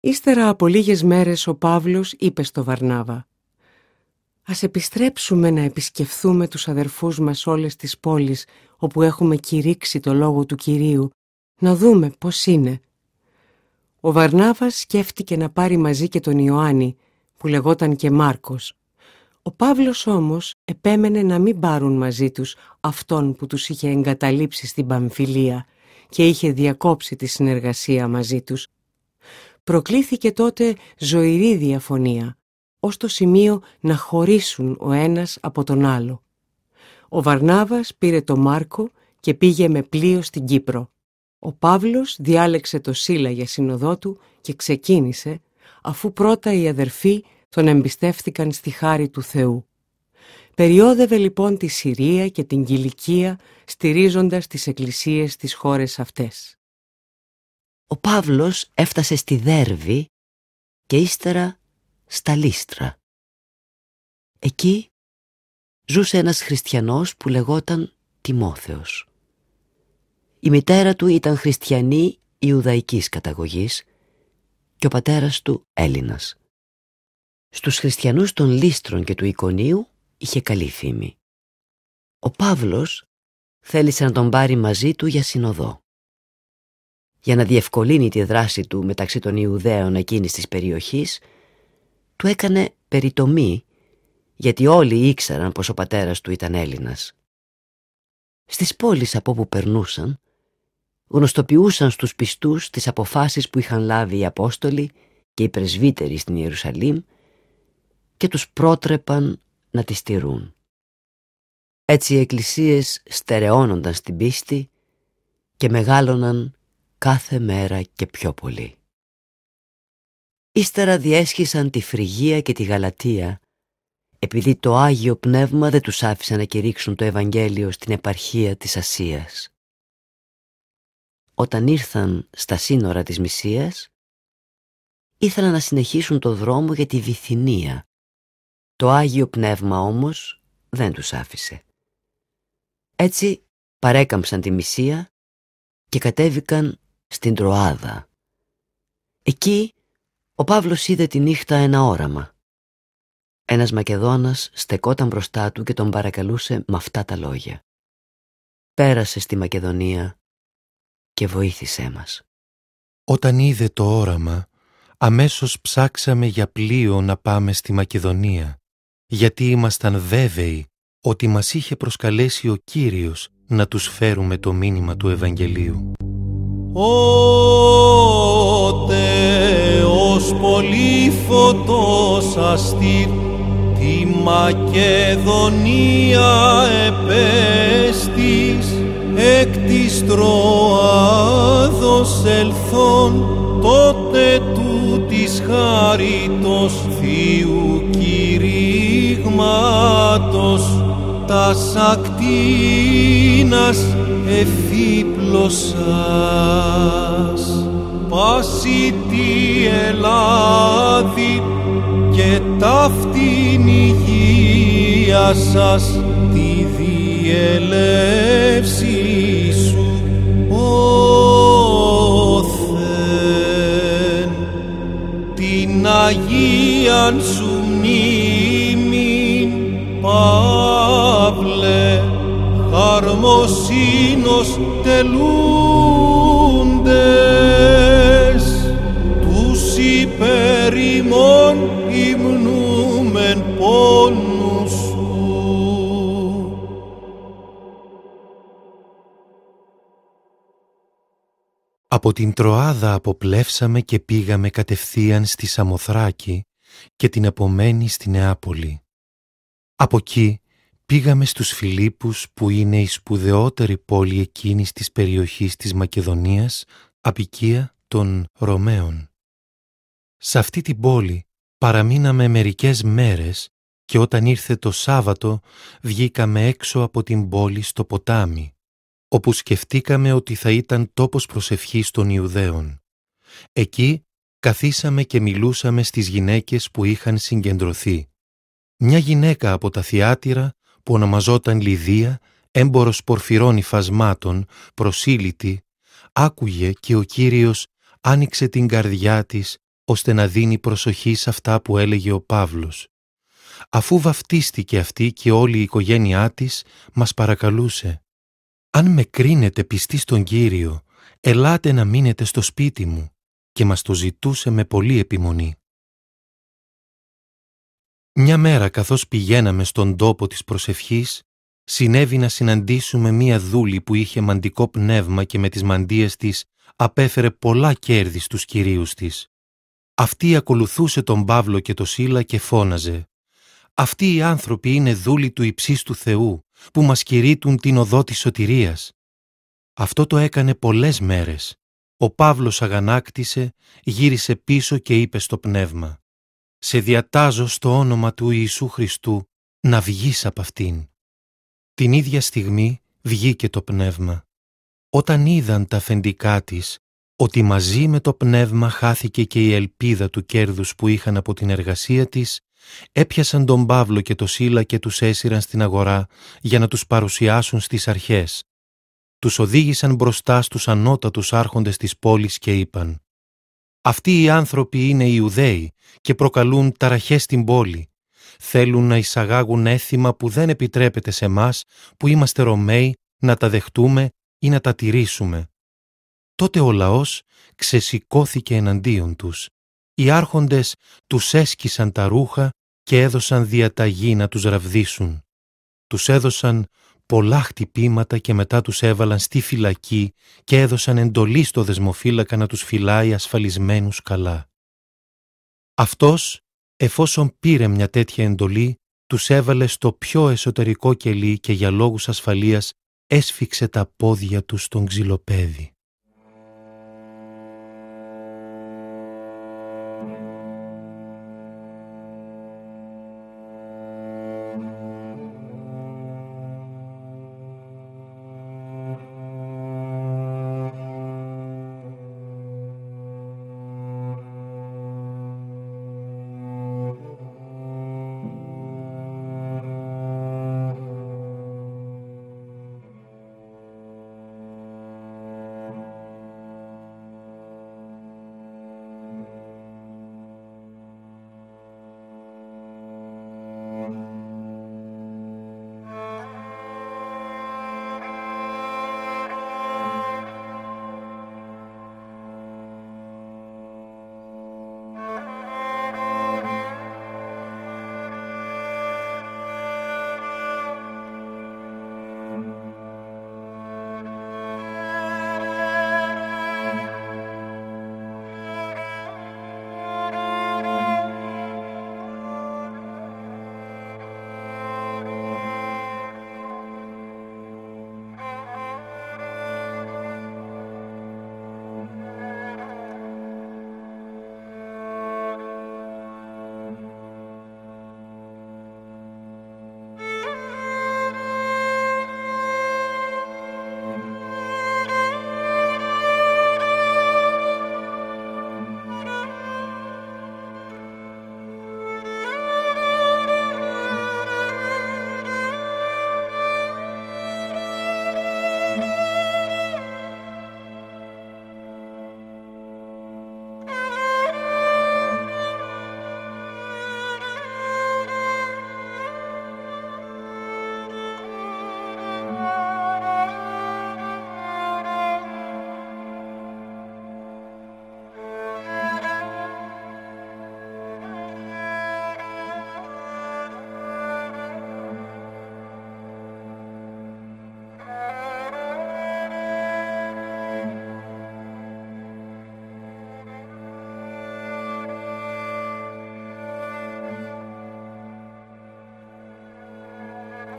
Ύστερα από λίγες μέρες ο Παύλος είπε στο Βαρνάβα: «Ας επιστρέψουμε να επισκεφθούμε τους αδερφούς μας όλες τις πόλεις όπου έχουμε κηρύξει το λόγο του Κυρίου, να δούμε πώς είναι». Ο Βαρνάβας σκέφτηκε να πάρει μαζί και τον Ιωάννη, που λεγόταν και Μάρκος. Ο Παύλος όμως επέμενε να μην πάρουν μαζί τους αυτόν που τους είχε εγκαταλείψει στην Παμφιλία και είχε διακόψει τη συνεργασία μαζί τους. Προκλήθηκε τότε ζωηρή διαφωνία, ως το σημείο να χωρίσουν ο ένας από τον άλλο. Ο Βαρνάβας πήρε το Μάρκο και πήγε με πλοίο στην Κύπρο. Ο Παύλος διάλεξε το Σίλα για συνοδό του και ξεκίνησε, αφού πρώτα οι αδερφοί τον εμπιστεύτηκαν στη χάρη του Θεού. Περιόδευε λοιπόν τη Συρία και την Κιλικία, στηρίζοντας τις εκκλησίες στις χώρες αυτές. Ο Παύλος έφτασε στη Δέρβη και ύστερα στα Λύστρα. Εκεί ζούσε ένας χριστιανός που λεγόταν Τιμόθεος. Η μητέρα του ήταν χριστιανή Ιουδαϊκής καταγωγής και ο πατέρας του Έλληνας. Στους χριστιανούς των Λύστρων και του Ικονίου είχε καλή φήμη. Ο Παύλος θέλησε να τον πάρει μαζί του για συνοδό. Για να διευκολύνει τη δράση του μεταξύ των Ιουδαίων εκείνης της περιοχής, του έκανε περιτομή, γιατί όλοι ήξεραν πως ο πατέρας του ήταν Έλληνας. Στις πόλεις από όπου περνούσαν, γνωστοποιούσαν στους πιστούς τις αποφάσεις που είχαν λάβει οι Απόστολοι και οι πρεσβύτεροι στην Ιερουσαλήμ και τους πρότρεπαν να τις τηρούν. Έτσι οι εκκλησίες στερεώνονταν στην πίστη και μεγάλωναν κάθε μέρα και πιο πολύ. Ύστερα διέσχισαν τη Φρυγία και τη Γαλατία, επειδή το Άγιο Πνεύμα δεν τους άφησε να κηρύξουν το Ευαγγέλιο στην επαρχία της Ασίας. Όταν ήρθαν στα σύνορα της Μυσίας, ήθελαν να συνεχίσουν το δρόμο για τη Βυθινία. Το Άγιο Πνεύμα όμως δεν τους άφησε. Έτσι παρέκαμψαν τη Μυσία και κατέβηκαν στην Τροάδα. Εκεί ο Παύλος είδε τη νύχτα ένα όραμα. Ένας Μακεδόνας στεκόταν μπροστά του και τον παρακαλούσε με αυτά τα λόγια: «Πέρασε στη Μακεδονία και βοήθησέ μας». Όταν είδε το όραμα, αμέσως ψάξαμε για πλοίο να πάμε στη Μακεδονία, γιατί ήμασταν βέβαιοι ότι μας είχε προσκαλέσει ο Κύριος να τους φέρουμε το μήνυμα του Ευαγγελίου. Ο Θεός πολύ φωτός αστήρ, τη Μακεδονία επέστης, εκ της Τροάδος ελθόν, τότε του της χάριτος Θείου κηρύγματος, τας ακτίνας εφίπλωσας, πάση τη Ελλάδη και ταύτην υγεία σας τη διελεύση σου, ο Θεέ, την Αγίαν σου μνήμην, Παύλε, χαρμοσύνος τελούντες, τους υπέρ ημών υμνούμεν πόνους σου. Από την Τροάδα αποπλεύσαμε και πήγαμε κατευθείαν στη Σαμοθράκη και την επομένη στη Νεάπολη. Από εκεί πήγαμε στους Φιλίππους, που είναι η σπουδαιότερη πόλη εκείνης της περιοχής της Μακεδονίας, αποικία των Ρωμαίων. Σε αυτή την πόλη παραμείναμε μερικές μέρες και όταν ήρθε το Σάββατο βγήκαμε έξω από την πόλη στο ποτάμι, όπου σκεφτήκαμε ότι θα ήταν τόπος προσευχής των Ιουδαίων. Εκεί καθίσαμε και μιλούσαμε στις γυναίκες που είχαν συγκεντρωθεί. Μια γυναίκα από τα Θιάτυρα που ονομαζόταν Λιδία, έμπορος πορφυρών υφασμάτων, προσήλυτη, άκουγε και ο Κύριος άνοιξε την καρδιά της ώστε να δίνει προσοχή σε αυτά που έλεγε ο Παύλος. Αφού βαφτίστηκε αυτή και όλη η οικογένειά της, μας παρακαλούσε «Αν με κρίνετε πιστοί στον Κύριο, ελάτε να μείνετε στο σπίτι μου», και μας το ζητούσε με πολλή επιμονή. Μια μέρα, καθώς πηγαίναμε στον τόπο της προσευχής, συνέβη να συναντήσουμε μία δούλη που είχε μαντικό πνεύμα και με τις μαντίες της απέφερε πολλά κέρδη στους κυρίους της. Αυτή ακολουθούσε τον Παύλο και τον Σίλα και φώναζε «Αυτοί οι άνθρωποι είναι δούλοι του υψίστου Θεού που μας κηρύττουν την οδό της σωτηρίας». Αυτό το έκανε πολλές μέρες. Ο Παύλος αγανάκτησε, γύρισε πίσω και είπε στο πνεύμα «Σε διατάζω στο όνομα του Ιησού Χριστού να βγεις από αυτήν». Την ίδια στιγμή βγήκε το πνεύμα. Όταν είδαν τα αφεντικά της ότι μαζί με το πνεύμα χάθηκε και η ελπίδα του κέρδους που είχαν από την εργασία της, έπιασαν τον Παύλο και το Σίλα και τους έσυραν στην αγορά για να τους παρουσιάσουν στις αρχές. Τους οδήγησαν μπροστά στους ανώτατους άρχοντες της πόλης και είπαν «Αυτοί οι άνθρωποι είναι Ιουδαίοι και προκαλούν ταραχές στην πόλη. Θέλουν να εισαγάγουν έθιμα που δεν επιτρέπεται σε μας που είμαστε Ρωμαίοι να τα δεχτούμε ή να τα τηρήσουμε». Τότε ο λαός ξεσηκώθηκε εναντίον τους. Οι άρχοντες τους έσκισαν τα ρούχα και έδωσαν διαταγή να τους ραβδίσουν. Τους έδωσαν πολλά χτυπήματα και μετά τους έβαλαν στη φυλακή και έδωσαν εντολή στο δεσμοφύλακα να τους φυλάει ασφαλισμένους καλά. Αυτός, εφόσον πήρε μια τέτοια εντολή, τους έβαλε στο πιο εσωτερικό κελί και για λόγους ασφαλείας έσφιξε τα πόδια τους στον ξυλοπέδι.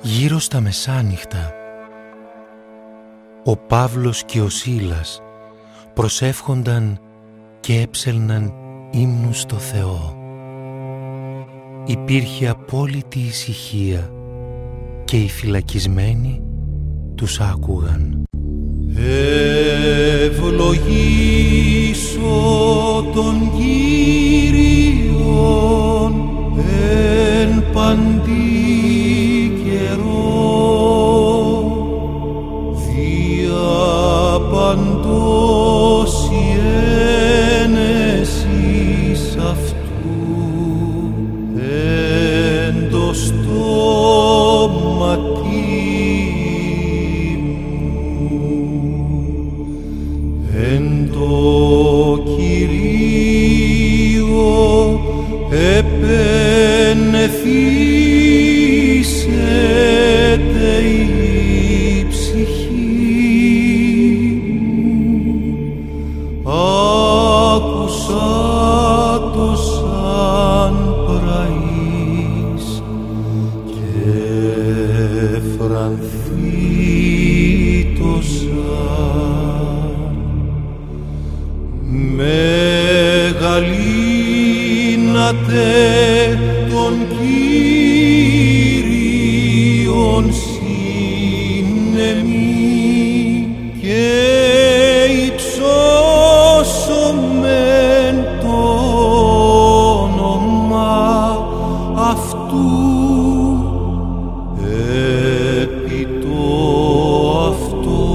Γύρω στα μεσάνυχτα, ο Παύλος και ο Σίλας προσεύχονταν και έψελναν ύμνους στο Θεό. Υπήρχε απόλυτη ησυχία και οι φυλακισμένοι τους άκουγαν. Ευλογήσω τον Κύριον εν παντή καιρό, δια παντός η ένεσης μεθύσεται η ψυχή μου, άκουσα το σαν πραείς και φρανθεί το σαν μεγαλύνατε τον Κύριον συνεμή και υψώσομεν το όνομα αυτού επί το αυτό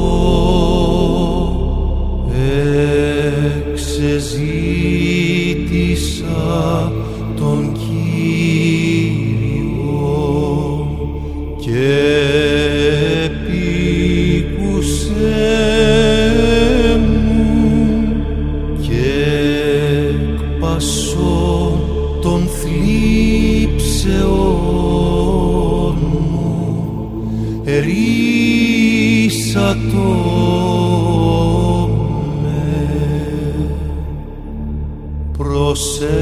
εξεζήτησα τον Κύριο και επίκουσέ μου και εκπασώ των θλίψεών μου ερίσατο προσέλθετε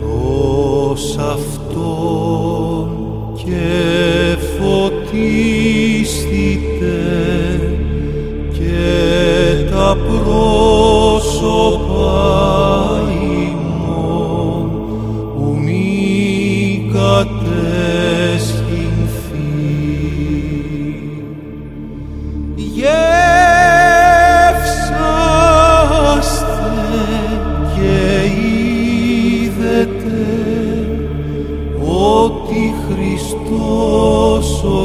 προς Αυτόν και φωτίστητε και τα πρόσωπα ημών ου μη κατεσχυνθεί. Και είδετε ότι Χριστός ο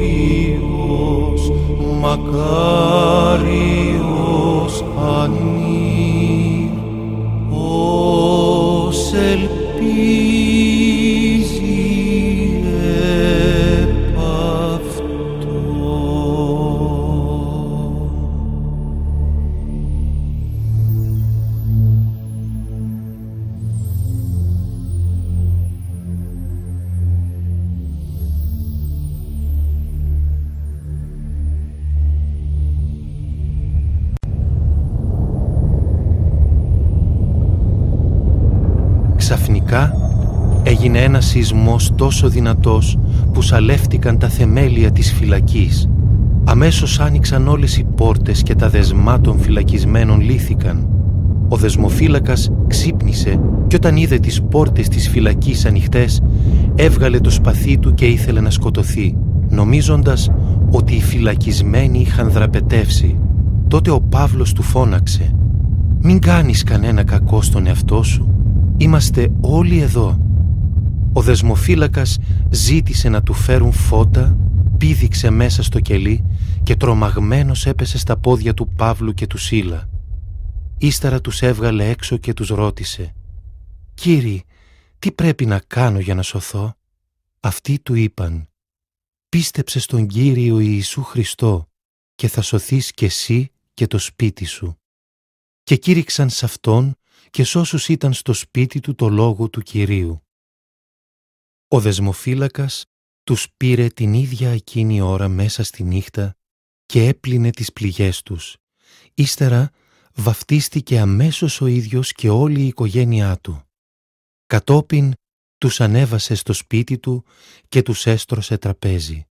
Κύριος μακάριος ανήρ ως ελπίζει επ' αυτό. Ξαφνικά έγινε ένας σεισμός τόσο δυνατός που σαλεύτηκαν τα θεμέλια της φυλακής. Αμέσως άνοιξαν όλες οι πόρτες και τα δεσμά των φυλακισμένων λύθηκαν. Ο δεσμοφύλακας ξύπνησε και όταν είδε τις πόρτες της φυλακής ανοιχτές, έβγαλε το σπαθί του και ήθελε να σκοτωθεί, νομίζοντας ότι οι φυλακισμένοι είχαν δραπετεύσει. Τότε ο Παύλος του φώναξε «Μην κάνεις κανένα κακό στον εαυτό σου. Είμαστε όλοι εδώ». Ο δεσμοφύλακας ζήτησε να του φέρουν φώτα, πήδηξε μέσα στο κελί και τρομαγμένος έπεσε στα πόδια του Παύλου και του Σίλα. Ύστερα τους έβγαλε έξω και τους ρώτησε «Κύριοι, τι πρέπει να κάνω για να σωθώ?» Αυτοί του είπαν «Πίστεψε στον Κύριο Ιησού Χριστό και θα σωθείς και εσύ και το σπίτι σου». Και κήρυξαν σ' αυτόν και σ' όσους ήταν στο σπίτι του το λόγο του Κυρίου. Ο δεσμοφύλακας τους πήρε την ίδια εκείνη ώρα μέσα στη νύχτα και έπλυνε τις πληγές τους. Ύστερα βαφτίστηκε αμέσως ο ίδιος και όλη η οικογένειά του. Κατόπιν τους ανέβασε στο σπίτι του και τους έστρωσε τραπέζι.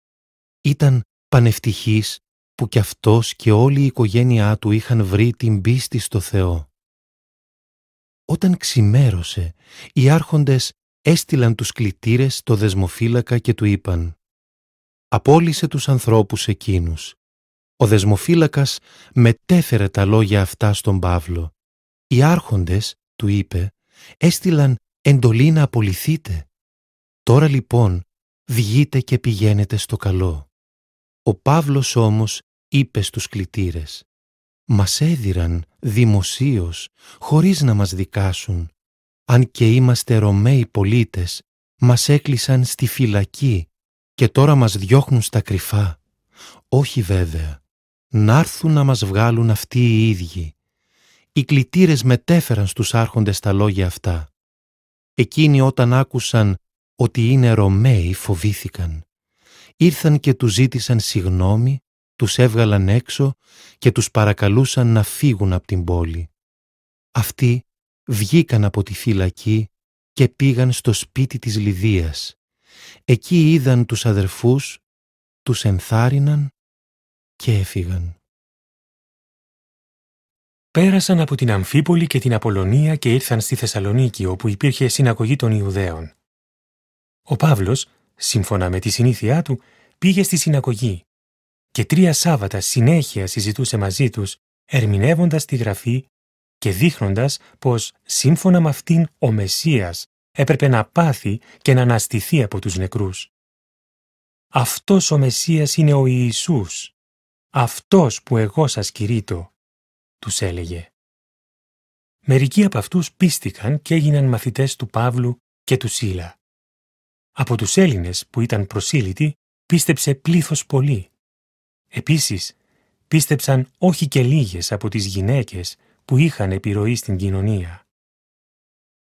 Ήταν πανευτυχής που κι αυτός και όλη η οικογένειά του είχαν βρει την πίστη στο Θεό. Όταν ξημέρωσε, οι άρχοντες έστειλαν τους κλητήρες στο δεσμοφύλακα και του είπαν «Απόλυσε τους ανθρώπους εκείνους». Ο δεσμοφύλακας μετέφερε τα λόγια αυτά στον Παύλο. Οι άρχοντες, του είπε, έστειλαν εντολή να απολυθείτε. Τώρα λοιπόν βγείτε και πηγαίνετε στο καλό. Ο Παύλος όμως είπε στους κλητήρες «Μας έδιραν δημοσίως, χωρίς να μας δικάσουν. Αν και είμαστε Ρωμαίοι πολίτες, μας έκλεισαν στη φυλακή και τώρα μας διώχνουν στα κρυφά. Όχι βέβαια, να έρθουν να μας βγάλουν αυτοί οι ίδιοι. οι κλητήρες μετέφεραν στους άρχοντες τα λόγια αυτά. Εκείνοι όταν άκουσαν ότι είναι Ρωμαίοι φοβήθηκαν. Ήρθαν και τους ζήτησαν συγγνώμη, τους έβγαλαν έξω και τους παρακαλούσαν να φύγουν από την πόλη. Αυτοί βγήκαν από τη φυλακή και πήγαν στο σπίτι της Λιδίας. Εκεί είδαν τους αδερφούς, τους ενθάρρυναν και έφυγαν. Πέρασαν από την Αμφίπολη και την Απολωνία και ήρθαν στη Θεσσαλονίκη, όπου υπήρχε συναγωγή των Ιουδαίων. Ο Παύλος, σύμφωνα με τη συνήθειά του, πήγε στη συναγωγή και 3 Σάββατα συνέχεια συζητούσε μαζί τους, ερμηνεύοντας τη Γραφή και δείχνοντας πως σύμφωνα με αυτήν ο Μεσσίας έπρεπε να πάθει και να αναστηθεί από τους νεκρούς. Αυτός ο Μεσσίας είναι ο Ιησούς, αυτός που εγώ σας κηρύττω, τους έλεγε. Μερικοί από αυτούς πίστηκαν και έγιναν μαθητές του Παύλου και του Σίλα. Από τους Έλληνες που ήταν προσήλυτοι πίστεψε πλήθος πολύ. Επίσης, πίστεψαν όχι και λίγες από τις γυναίκες που είχαν επιρροή στην κοινωνία.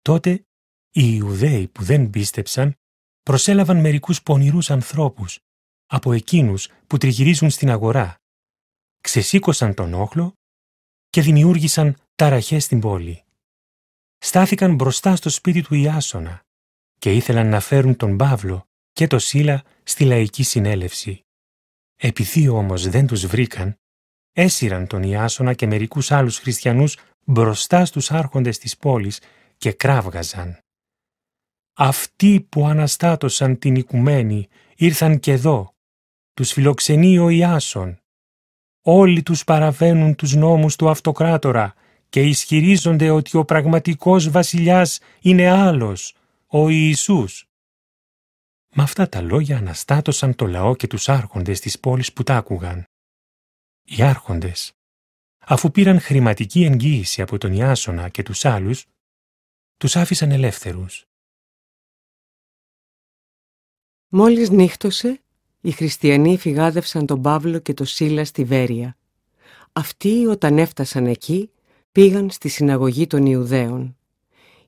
Τότε οι Ιουδαίοι που δεν πίστεψαν προσέλαβαν μερικούς πονηρούς ανθρώπους από εκείνους που τριγυρίζουν στην αγορά, ξεσήκωσαν τον όχλο και δημιούργησαν ταραχές στην πόλη. Στάθηκαν μπροστά στο σπίτι του Ιάσονα και ήθελαν να φέρουν τον Παύλο και τον Σίλα στη λαϊκή συνέλευση. Επειδή όμως δεν τους βρήκαν, έσυραν τον Ιάσονα και μερικούς άλλους χριστιανούς μπροστά στους άρχοντες της πόλης και κράβγαζαν. Αυτοί που αναστάτωσαν την οικουμένη ήρθαν και εδώ, τους φιλοξενεί ο Ιάσον. Όλοι τους παραβαίνουν τους νόμους του αυτοκράτορα και ισχυρίζονται ότι ο πραγματικός βασιλιάς είναι άλλος, ο Ιησούς. Με αυτά τα λόγια αναστάτωσαν το λαό και τους άρχοντες της πόλης που τ' άκουγαν. Οι άρχοντες, αφού πήραν χρηματική εγγύηση από τον Ιάσονα και τους άλλους, τους άφησαν ελεύθερους. Μόλις νύχτωσε, οι χριστιανοί φυγάδευσαν τον Παύλο και τον Σίλα στη Βέρεια. Αυτοί όταν έφτασαν εκεί πήγαν στη συναγωγή των Ιουδαίων.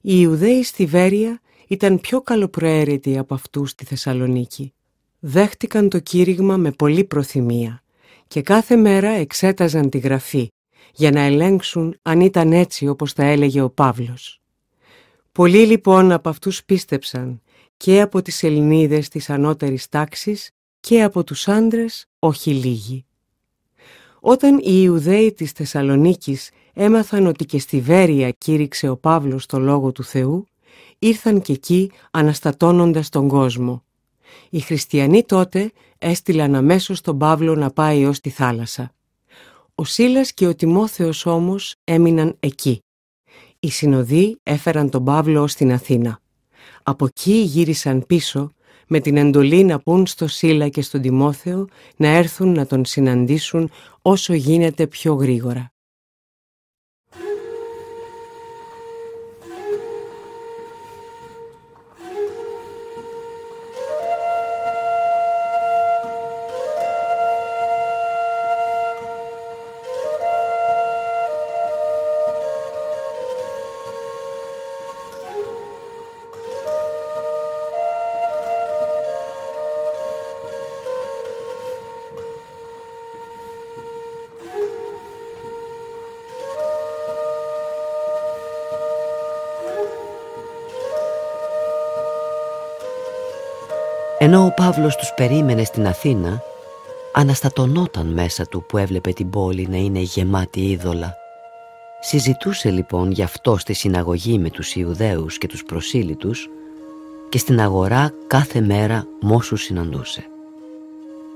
Οι Ιουδαίοι στη Βέρεια ήταν πιο καλοπροαίρετοι από αυτούς στη Θεσσαλονίκη. Δέχτηκαν το κήρυγμα με πολλή προθυμία και κάθε μέρα εξέταζαν τη Γραφή για να ελέγξουν αν ήταν έτσι όπως τα έλεγε ο Παύλος. Πολλοί λοιπόν από αυτούς πίστεψαν και από τις Ελληνίδες της ανώτερης τάξης και από τους άντρες όχι λίγοι. Όταν οι Ιουδαίοι της Θεσσαλονίκης έμαθαν ότι και στη Βέρεια κήρυξε ο Παύλος το Λόγο του Θεού, ήρθαν και εκεί αναστατώνοντας τον κόσμο. Οι χριστιανοί τότε έστειλαν αμέσως τον Παύλο να πάει ως τη θάλασσα. Ο Σίλας και ο Τιμόθεος όμως έμειναν εκεί. Οι συνοδοί έφεραν τον Παύλο ως την Αθήνα. Από εκεί γύρισαν πίσω με την εντολή να πούν στο Σίλα και στον Τιμόθεο να έρθουν να τον συναντήσουν όσο γίνεται πιο γρήγορα. Ενώ ο Παύλος τους περίμενε στην Αθήνα, αναστατωνόταν μέσα του που έβλεπε την πόλη να είναι γεμάτη είδωλα. Συζητούσε λοιπόν γι' αυτό στη συναγωγή με τους Ιουδαίους και τους προσήλυτους και στην αγορά κάθε μέρα μ' όσους συναντούσε.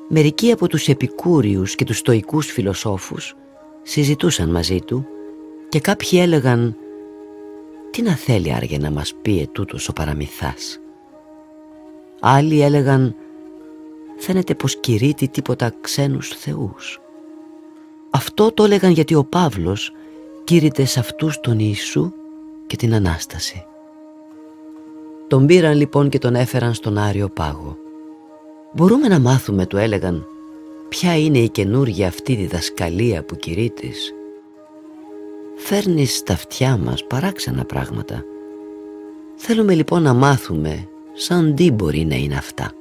Μερικοί από τους επικούριους και τους στοικούς φιλοσόφους συζητούσαν μαζί του και κάποιοι έλεγαν «Τι να θέλει άργε να μας πει ετούτος ο παραμυθάς». Άλλοι έλεγαν «Φαίνεται πως κηρύττει τίποτα ξένους θεούς». Αυτό το έλεγαν γιατί ο Παύλος κήρυτε σε αυτούς τον Ιησού και την Ανάσταση. Τον πήραν λοιπόν και τον έφεραν στον Άριο Πάγο. «Μπορούμε να μάθουμε», του έλεγαν, «ποια είναι η καινούργια αυτή διδασκαλία που κηρύττεις?» φέρνεις στα αυτιά μας παράξενα πράγματα. Θέλουμε λοιπόν να μάθουμε σαν τι μπορεί να είναι αυτά.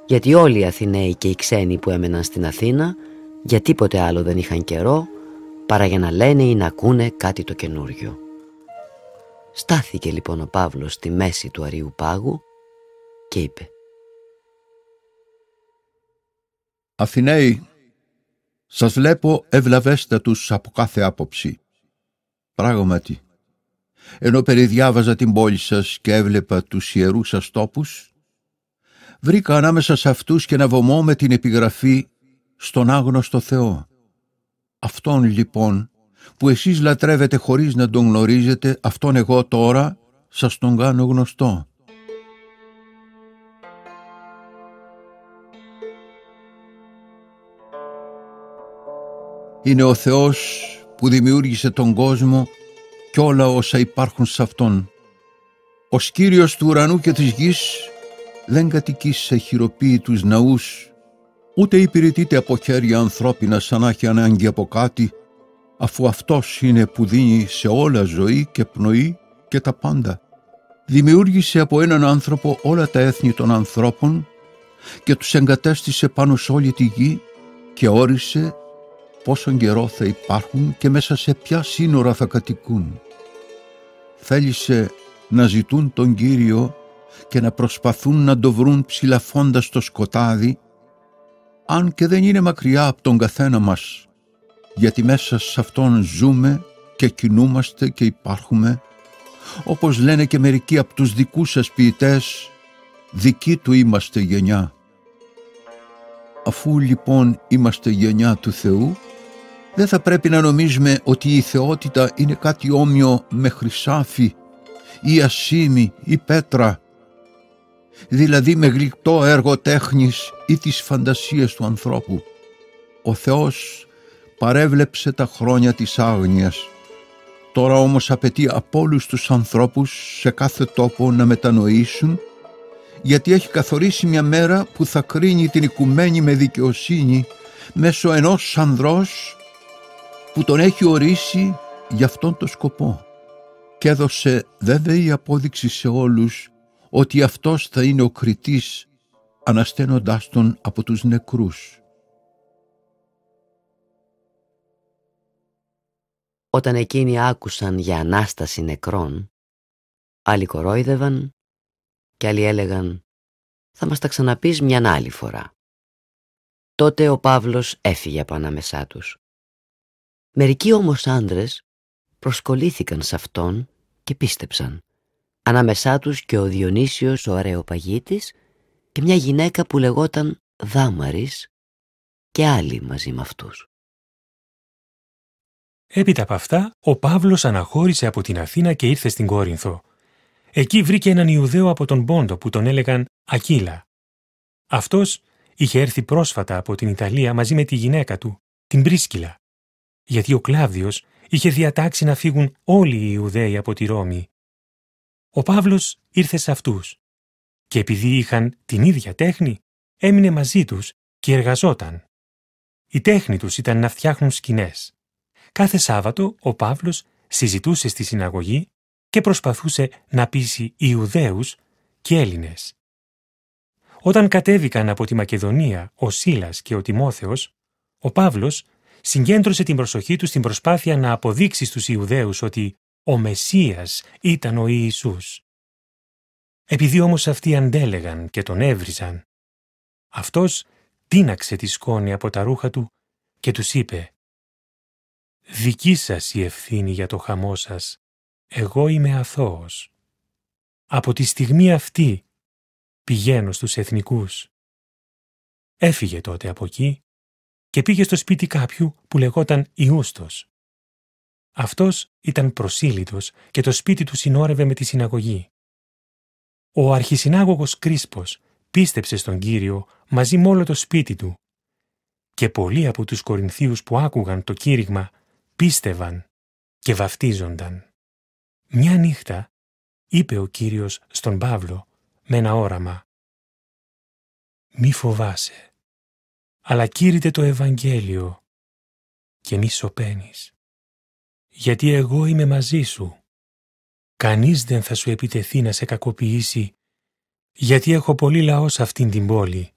Γιατί όλοι οι Αθηναίοι και οι ξένοι που έμεναν στην Αθήνα για τίποτε άλλο δεν είχαν καιρό παρά για να λένε ή να ακούνε κάτι το καινούριο. Στάθηκε λοιπόν ο Παύλος στη μέση του Αρείου Πάγου και είπε: Αθηναίοι, σας βλέπω ευλαβέστατους από κάθε άποψη. Πράγματι, ενώ περιδιάβαζα την πόλη σας και έβλεπα τους ιερούς σας τόπους, βρήκα ανάμεσα σε αυτούς και ένα βωμό με την επιγραφή «Στον άγνωστο Θεό». Αυτόν λοιπόν που εσείς λατρεύετε χωρίς να τον γνωρίζετε, αυτόν εγώ τώρα σας τον κάνω γνωστό. Είναι ο Θεός που δημιούργησε τον κόσμο και όλα όσα υπάρχουν σε αυτόν. Ο Κύριος του ουρανού και της γης δεν κατοικεί σε χειροποίητους ναούς, ούτε υπηρετείται από χέρια ανθρώπινα σαν να έχει ανάγκη από κάτι, αφού αυτός είναι που δίνει σε όλα ζωή και πνοή και τα πάντα. Δημιούργησε από έναν άνθρωπο όλα τα έθνη των ανθρώπων και τους εγκατέστησε πάνω σε όλη τη γη και όρισε πόσον καιρό θα υπάρχουν και μέσα σε ποια σύνορα θα κατοικούν. Θέλησε να ζητούν τον Κύριο και να προσπαθούν να το βρουν ψηλαφώντας το σκοτάδι, αν και δεν είναι μακριά από τον καθένα μας, γιατί μέσα σε αυτόν ζούμε και κινούμαστε και υπάρχουμε, όπως λένε και μερικοί από τους δικούς σας ποιητές, δικοί του είμαστε γενιά. Αφού λοιπόν είμαστε γενιά του Θεού, δεν θα πρέπει να νομίζουμε ότι η θεότητα είναι κάτι όμοιο με χρυσάφι ή ασήμι ή πέτρα, δηλαδή με γλυκό έργο τέχνης ή τις φαντασίες του ανθρώπου. Ο Θεός παρέβλεψε τα χρόνια της άγνοιας. Τώρα όμως απαιτεί από όλους τους ανθρώπους σε κάθε τόπο να μετανοήσουν, γιατί έχει καθορίσει μια μέρα που θα κρίνει την οικουμένη με δικαιοσύνη μέσω ενός ανδρός που τον έχει ορίσει για αυτόν τον σκοπό, και έδωσε βέβαιη απόδειξη σε όλους ότι αυτός θα είναι ο κριτής, ανασταίνοντάς τον από τους νεκρούς. Όταν εκείνοι άκουσαν για Ανάσταση νεκρών, άλλοι κορόιδευαν και άλλοι έλεγαν «Θα μας τα ξαναπείς μιαν άλλη φορά». Τότε ο Παύλος έφυγε από ανάμεσά τους. Μερικοί όμως άντρες προσκολήθηκαν σε αυτόν και πίστεψαν. Ανάμεσά τους και ο Διονύσιος ο Αρεοπαγίτης και μια γυναίκα που λεγόταν Δάμαρης και άλλοι μαζί με αυτούς. Έπειτα από αυτά, ο Παύλος αναχώρησε από την Αθήνα και ήρθε στην Κόρινθο. Εκεί βρήκε έναν Ιουδαίο από τον Πόντο που τον έλεγαν Ακύλα. Αυτός είχε έρθει πρόσφατα από την Ιταλία μαζί με τη γυναίκα του, την Πρίσκυλα, γιατί ο Κλάβδιος είχε διατάξει να φύγουν όλοι οι Ιουδαίοι από τη Ρώμη. Ο Παύλος ήρθε σε αυτούς και επειδή είχαν την ίδια τέχνη, έμεινε μαζί τους και εργαζόταν. Η τέχνη τους ήταν να φτιάχνουν σκηνές. Κάθε Σάββατο ο Παύλος συζητούσε στη συναγωγή και προσπαθούσε να πείσει Ιουδαίους και Έλληνες. Όταν κατέβηκαν από τη Μακεδονία ο Σίλας και ο Τιμόθεος, ο Παύλος συγκέντρωσε την προσοχή του στην προσπάθεια να αποδείξει στους Ιουδαίους ότι ο Μεσσίας ήταν ο Ιησούς. Επειδή όμως αυτοί αντέλεγαν και τον έβριζαν, αυτός τίναξε τη σκόνη από τα ρούχα του και τους είπε «Δική σας η ευθύνη για το χαμό σας, εγώ είμαι αθώος. Από τη στιγμή αυτή πηγαίνω στους εθνικούς». Έφυγε τότε από εκεί και πήγε στο σπίτι κάποιου που λεγόταν Ιούστος. Αυτός ήταν προσήλυτος και το σπίτι του συνόρευε με τη συναγωγή. Ο αρχισυνάγωγος Κρίσπος πίστεψε στον Κύριο μαζί με όλο το σπίτι του και πολλοί από τους Κορινθίους που άκουγαν το κήρυγμα πίστευαν και βαφτίζονταν. Μια νύχτα είπε ο Κύριος στον Παύλο με ένα όραμα «Μη φοβάσαι, αλλά κήρυτε το Ευαγγέλιο και μη σωπαίνεις, γιατί εγώ είμαι μαζί σου. Κανείς δεν θα σου επιτεθεί να σε κακοποιήσει, γιατί έχω πολύ λαό σε αυτήν την πόλη».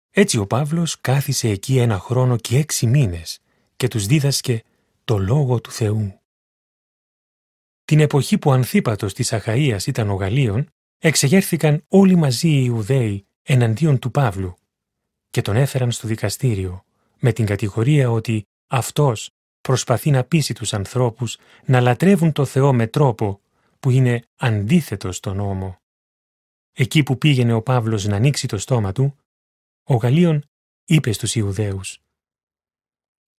Έτσι ο Παύλος κάθισε εκεί 1 χρόνο και 6 μήνες και τους δίδασκε το Λόγο του Θεού. Την εποχή που Ανθίπατος της Αχαΐας ήταν ο Γαλλίων, εξεγέρθηκαν όλοι μαζί οι Ιουδαίοι εναντίον του Παύλου και τον έφεραν στο δικαστήριο με την κατηγορία ότι αυτός προσπαθεί να πείσει τους ανθρώπους να λατρεύουν το Θεό με τρόπο που είναι αντίθετος στον νόμο. Εκεί που πήγαινε ο Παύλος να ανοίξει το στόμα του, ο Γαλλίων είπε στους Ιουδαίους: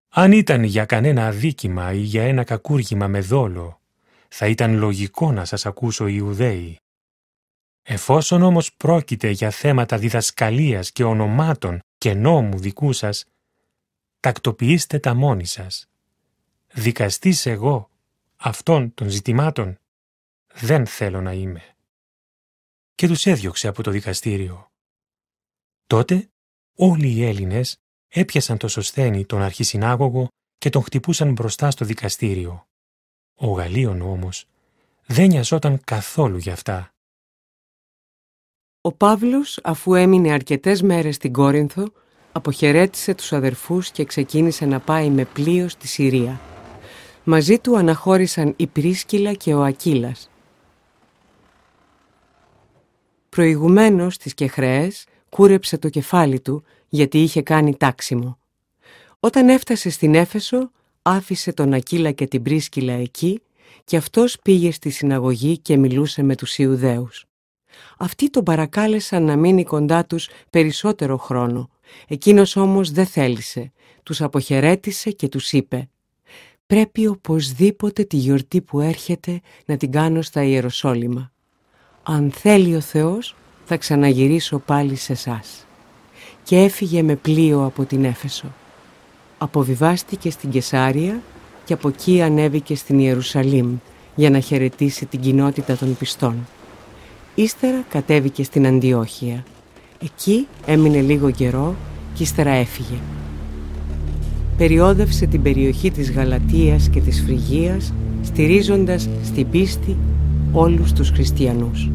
«Αν ήταν για κανένα αδίκημα ή για ένα κακούργημα με δόλο, θα ήταν λογικό να σας ακούσω οι Ιουδαίοι. Εφόσον όμως πρόκειται για θέματα διδασκαλίας και ονομάτων και νόμου δικού σας, τακτοποιήστε τα μόνοι σας. Δικαστής εγώ αυτών των ζητημάτων δεν θέλω να είμαι». Και τους έδιωξε από το δικαστήριο. Τότε όλοι οι Έλληνες έπιασαν το Σωσθένη, τον αρχισυνάγωγο, και τον χτυπούσαν μπροστά στο δικαστήριο. Ο Γαλλίων όμως δεν νοιαζόταν καθόλου γι' αυτά. Ο Παύλος, αφού έμεινε αρκετές μέρες στην Κόρινθο, αποχαιρέτησε τους αδερφούς και ξεκίνησε να πάει με πλοίο στη Συρία. Μαζί του αναχώρησαν η Πρίσκιλα και ο Ακύλας. Προηγουμένως στις Κεχρεές κούρεψε το κεφάλι του γιατί είχε κάνει τάξιμο. Όταν έφτασε στην Έφεσο, άφησε τον Ακύλα και την Πρίσκιλα εκεί και αυτός πήγε στη συναγωγή και μιλούσε με τους Ιουδαίους. Αυτοί τον παρακάλεσαν να μείνει κοντά τους περισσότερο χρόνο. Εκείνος όμως δεν θέλησε. Τους αποχαιρέτησε και τους είπε: «Πρέπει οπωσδήποτε τη γιορτή που έρχεται να την κάνω στα Ιεροσόλυμα. Αν θέλει ο Θεός, θα ξαναγυρίσω πάλι σε εσάς». Και έφυγε με πλοίο από την Έφεσο. Αποβιβάστηκε στην Κεσάρια και από εκεί ανέβηκε στην Ιερουσαλήμ για να χαιρετήσει την κοινότητα των πιστών. Ύστερα κατέβηκε στην Αντιόχεια. Εκεί έμεινε λίγο καιρό και ύστερα έφυγε. Περιόδευσε την περιοχή της Γαλατίας και της Φρυγίας, στηρίζοντας στην πίστη όλους τους χριστιανούς.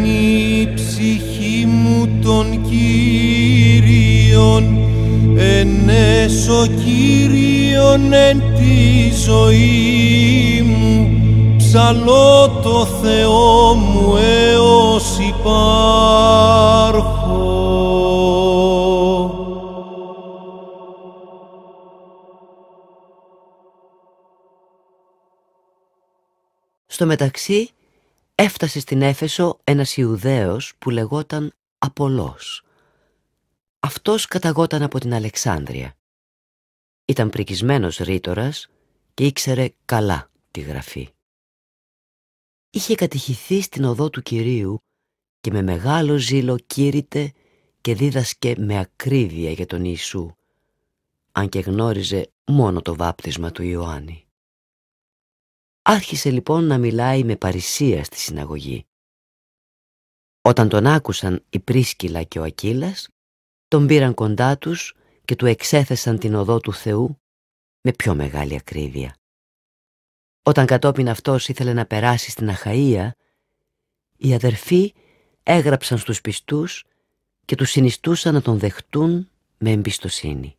Η ψυχή μου των Κύριων, ενέσω Κύριον εν τη ζωή μου, ψαλώ το Θεό μου έως υπάρχω. Στο μεταξύ έφτασε στην Έφεσο ένας Ιουδαίος που λεγόταν Απολός. Αυτός καταγόταν από την Αλεξάνδρεια. Ήταν πρικισμένος ρήτορας και ήξερε καλά τη γραφή. Είχε κατηχηθεί στην οδό του Κυρίου και με μεγάλο ζήλο κήρυτε και δίδασκε με ακρίβεια για τον Ιησού, αν και γνώριζε μόνο το βάπτισμα του Ιωάννη. Άρχισε λοιπόν να μιλάει με παρησία στη συναγωγή. Όταν τον άκουσαν η Πρίσκιλα και ο Ακύλας, τον πήραν κοντά τους και του εξέθεσαν την οδό του Θεού με πιο μεγάλη ακρίβεια. Όταν κατόπιν αυτός ήθελε να περάσει στην Αχαΐα, οι αδερφοί έγραψαν στους πιστούς και τους συνιστούσαν να τον δεχτούν με εμπιστοσύνη.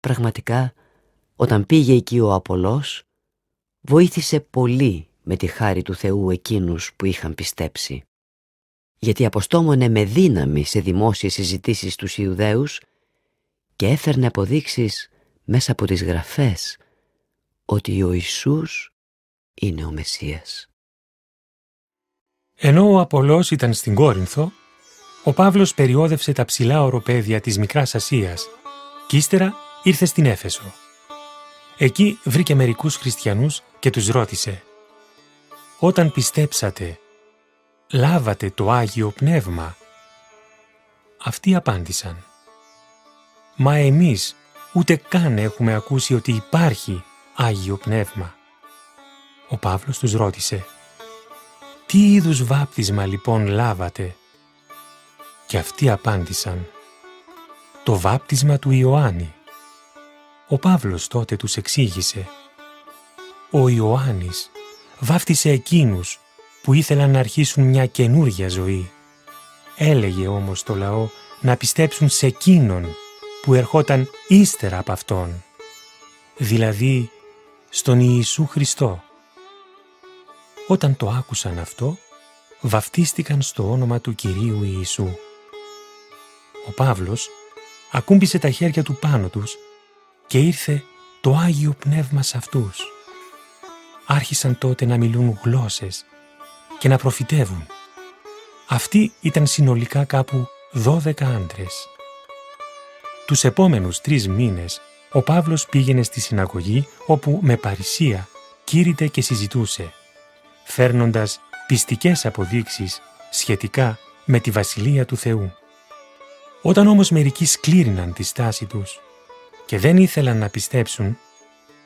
Πραγματικά, όταν πήγε εκεί ο Απολός, βοήθησε πολύ με τη χάρη του Θεού εκείνους που είχαν πιστέψει, γιατί αποστόμωνε με δύναμη σε δημόσιες συζητήσεις τους Ιουδαίους και έφερνε αποδείξεις μέσα από τις γραφές ότι ο Ιησούς είναι ο Μεσσίας. Ενώ ο Απολός ήταν στην Κόρινθο, ο Παύλος περιόδευσε τα ψηλά οροπέδια της Μικράς Ασίας και ύστερα ήρθε στην Έφεσο. Εκεί βρήκε μερικούς χριστιανούς και τους ρώτησε: «Όταν πιστέψατε, λάβατε το Άγιο Πνεύμα?» Αυτοί απάντησαν: «Μα εμείς ούτε καν έχουμε ακούσει ότι υπάρχει Άγιο Πνεύμα». Ο Παύλος τους ρώτησε: «Τι είδους βάπτισμα λοιπόν λάβατε?» Και αυτοί απάντησαν: το βάπτισμα του Ιωάννη. Ο Παύλος τότε τους εξήγησε: «Ο Ιωάννης βάφτισε εκείνους που ήθελαν να αρχίσουν μια καινούργια ζωή. Έλεγε όμως το λαό να πιστέψουν σε εκείνον που ερχόταν ύστερα από αυτόν, δηλαδή στον Ιησού Χριστό». Όταν το άκουσαν αυτό, βαφτίστηκαν στο όνομα του Κυρίου Ιησού. Ο Παύλος ακούμπησε τα χέρια του πάνω τους και ήρθε το Άγιο Πνεύμα σε αυτούς. Άρχισαν τότε να μιλούν γλώσσες και να προφητεύουν. Αυτοί ήταν συνολικά κάπου 12 άντρες. Τους επόμενους 3 μήνες ο Παύλος πήγαινε στη συναγωγή, όπου με παρησία κήρυτε και συζητούσε, φέρνοντας πιστικές αποδείξεις σχετικά με τη Βασιλεία του Θεού. Όταν όμως μερικοί σκλήριναν τη στάση τους και δεν ήθελαν να πιστέψουν,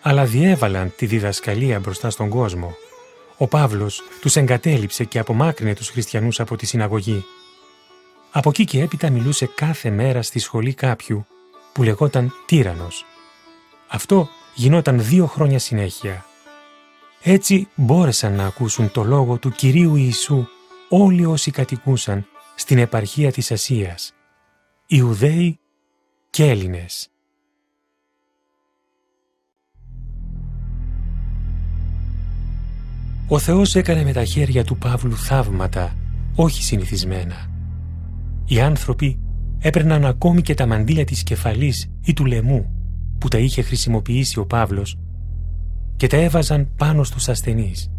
αλλά διέβαλαν τη διδασκαλία μπροστά στον κόσμο, ο Παύλος τους εγκατέλειψε και απομάκρυνε τους χριστιανούς από τη συναγωγή. Από εκεί και έπειτα μιλούσε κάθε μέρα στη σχολή κάποιου που λεγόταν Τύραννος. Αυτό γινόταν 2 χρόνια συνέχεια. Έτσι μπόρεσαν να ακούσουν το λόγο του Κυρίου Ιησού όλοι όσοι κατοικούσαν στην επαρχία της Ασίας, Ιουδαίοι και Έλληνες. Ο Θεός έκανε με τα χέρια του Παύλου θαύματα, όχι συνηθισμένα. Οι άνθρωποι έπαιρναν ακόμη και τα μαντήλια της κεφαλής ή του λαιμού που τα είχε χρησιμοποιήσει ο Παύλος και τα έβαζαν πάνω στους ασθενείς.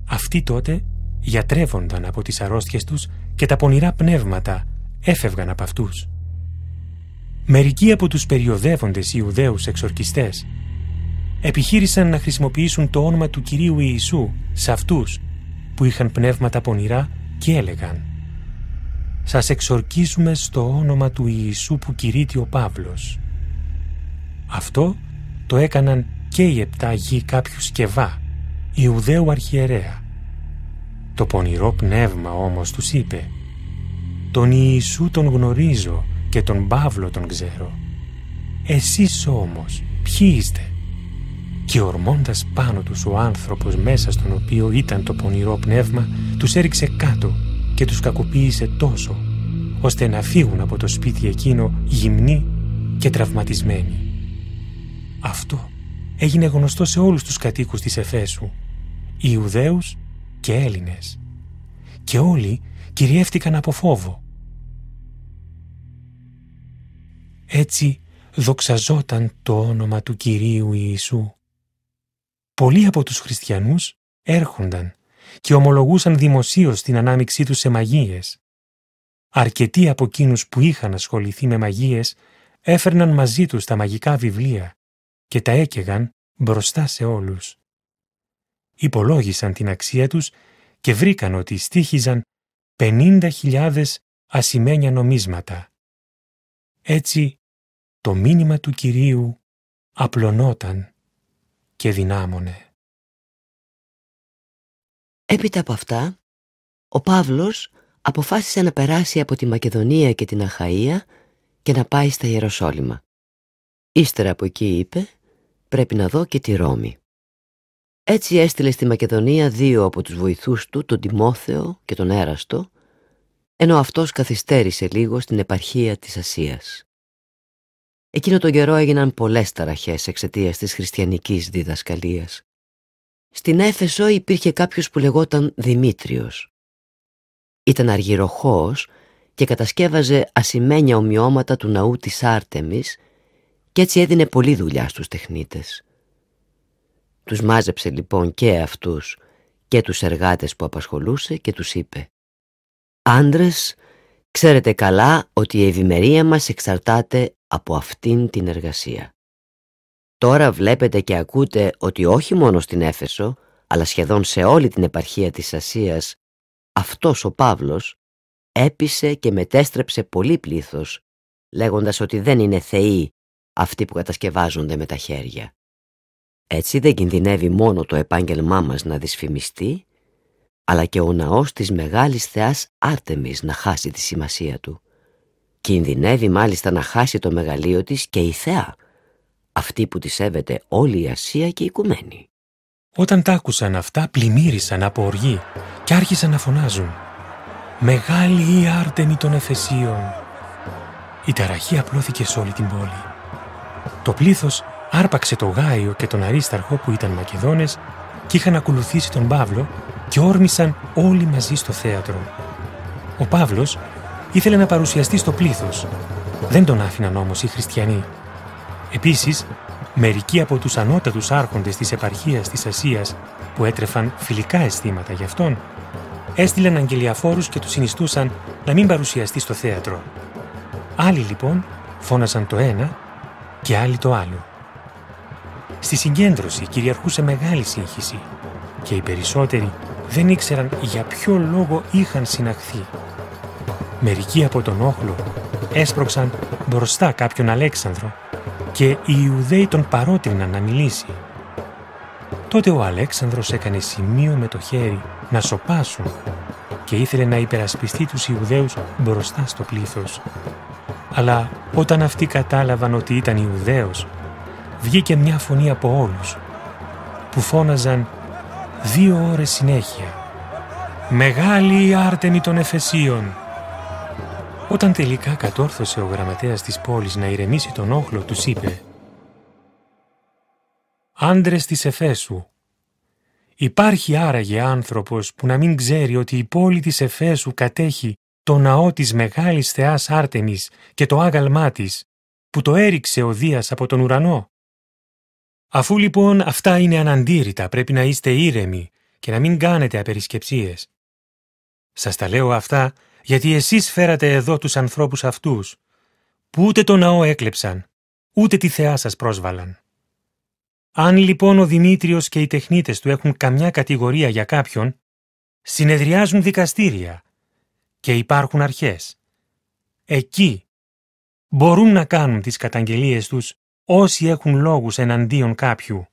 Αυτοί τότε γιατρεύονταν από τις αρρώστιες τους και τα πονηρά πνεύματα έφευγαν από αυτούς. Μερικοί από τους περιοδεύοντες Ιουδαίους εξορκιστές επιχείρησαν να χρησιμοποιήσουν το όνομα του Κυρίου Ιησού σε αυτούς που είχαν πνεύματα πονηρά και έλεγαν: «Σας εξορκίζουμε στο όνομα του Ιησού που κηρύττει ο Παύλος». Αυτό το έκαναν και οι 7 γη κάποιου Σκευά, Ιουδαίου αρχιερέα. Το πονηρό πνεύμα όμως τους είπε: «Τον Ιησού τον γνωρίζω και τον Παύλο τον ξέρω. Εσείς όμως ποιοι είστε?» Και ορμώντας πάνω τους ο άνθρωπος μέσα στον οποίο ήταν το πονηρό πνεύμα, τους έριξε κάτω και τους κακοποίησε τόσο, ώστε να φύγουν από το σπίτι εκείνο γυμνοί και τραυματισμένοι. Αυτό έγινε γνωστό σε όλους τους κατοίκους της Εφέσου, Ιουδαίους και Έλληνες, και όλοι κυριεύτηκαν από φόβο. Έτσι δοξαζόταν το όνομα του Κυρίου Ιησού. Πολλοί από τους χριστιανούς έρχονταν και ομολογούσαν δημοσίως την ανάμειξή τους σε μαγείες. Αρκετοί από εκείνους που είχαν ασχοληθεί με μαγείες έφερναν μαζί τους τα μαγικά βιβλία και τα έκαιγαν μπροστά σε όλους. Υπολόγισαν την αξία τους και βρήκαν ότι στοίχιζαν 50.000 ασημένια νομίσματα. Έτσι το μήνυμα του Κυρίου απλωνόταν και δυνάμωνε. Έπειτα από αυτά, ο Παύλος αποφάσισε να περάσει από τη Μακεδονία και την Αχαΐα και να πάει στα Ιεροσόλυμα. Ύστερα από εκεί είπε, πρέπει να δω και τη Ρώμη. Έτσι έστειλε στη Μακεδονία 2 από τους βοηθούς του, τον Τιμόθεο και τον Έραστο, ενώ αυτός καθυστέρησε λίγο στην επαρχία της Ασίας. Εκείνο τον καιρό έγιναν πολλές ταραχές εξαιτίας της χριστιανικής διδασκαλίας. Στην Έφεσο υπήρχε κάποιος που λεγόταν Δημήτριος. Ήταν αργυροχώος και κατασκεύαζε ασημένια ομοιώματα του ναού της Άρτεμις και έτσι έδινε πολλή δουλειά στους τεχνίτες. Τους μάζεψε λοιπόν και αυτούς και τους εργάτες που απασχολούσε και τους είπε: «Άντρες, ξέρετε καλά ότι η ευημερία μας εξαρτάται από αυτήν την εργασία. Τώρα βλέπετε και ακούτε ότι όχι μόνο στην Έφεσο, αλλά σχεδόν σε όλη την επαρχία της Ασίας, αυτός ο Παύλος έπεισε και μετέστρεψε πολύ πλήθος, λέγοντας ότι δεν είναι θεοί αυτοί που κατασκευάζονται με τα χέρια. Έτσι δεν κινδυνεύει μόνο το επάγγελμά μας να δυσφημιστεί, αλλά και ο ναός της μεγάλης θεάς Άρτεμις να χάσει τη σημασία του. Κινδυνεύει μάλιστα να χάσει το μεγαλείο της και η θεά, αυτή που τη σέβεται όλη η Ασία και η οικουμένη. Όταν τ' άκουσαν αυτά, πλημμύρισαν από οργή και άρχισαν να φωνάζουν «Μεγάλη η Άρτεμη των Εφεσίων». Η ταραχή απλώθηκε σε όλη την πόλη. Το πλήθος άρπαξε το Γάιο και τον Αρίσταρχο που ήταν Μακεδόνες και είχαν ακολουθήσει τον Παύλο και όρμησαν όλοι μαζί στο θέατρο. Ο Παύλος ήθελε να παρουσιαστεί στο πλήθος. Δεν τον άφηναν όμως οι χριστιανοί. Επίσης, μερικοί από τους ανώτατους άρχοντες της επαρχίας της Ασίας που έτρεφαν φιλικά αισθήματα γι' αυτόν, έστειλαν αγγελιαφόρους και του συνιστούσαν να μην παρουσιαστεί στο θέατρο. Άλλοι λοιπόν φώναζαν το ένα και άλλοι το άλλο. Στη συγκέντρωση κυριαρχούσε μεγάλη σύγχυση και οι περισσότεροι δεν ήξεραν για ποιο λόγο είχαν συναχθεί. Μερικοί από τον όχλο έσπρωξαν μπροστά κάποιον Αλέξανδρο και οι Ιουδαίοι τον παρότριναν να μιλήσει. Τότε ο Αλέξανδρος έκανε σημείο με το χέρι να σωπάσουν και ήθελε να υπερασπιστεί τους Ιουδαίους μπροστά στο πλήθος. Αλλά όταν αυτοί κατάλαβαν ότι ήταν Ιουδαίος, βγήκε μια φωνή από όλους που φώναζαν 2 ώρες συνέχεια «Μεγάλη η Άρτεμη των Εφεσίων». Όταν τελικά κατόρθωσε ο γραμματέας της πόλης να ηρεμήσει τον όχλο, τους είπε «Άντρες της Εφέσου, υπάρχει άραγε άνθρωπος που να μην ξέρει ότι η πόλη της Εφέσου κατέχει το ναό της μεγάλης θεάς Άρτεμις και το άγαλμά της, που το έριξε ο Δίας από τον ουρανό? Αφού λοιπόν αυτά είναι αναντήρητα, πρέπει να είστε ήρεμοι και να μην κάνετε απερισκεψίες. Σας τα λέω αυτά γιατί εσείς φέρατε εδώ τους ανθρώπους αυτούς, που ούτε το ναό έκλεψαν, ούτε τη θεά σας πρόσβαλαν. Αν λοιπόν ο Δημήτριος και οι τεχνίτες του έχουν καμιά κατηγορία για κάποιον, συνεδριάζουν δικαστήρια και υπάρχουν αρχές. Εκεί μπορούν να κάνουν τις καταγγελίες τους όσοι έχουν λόγους εναντίον κάποιου.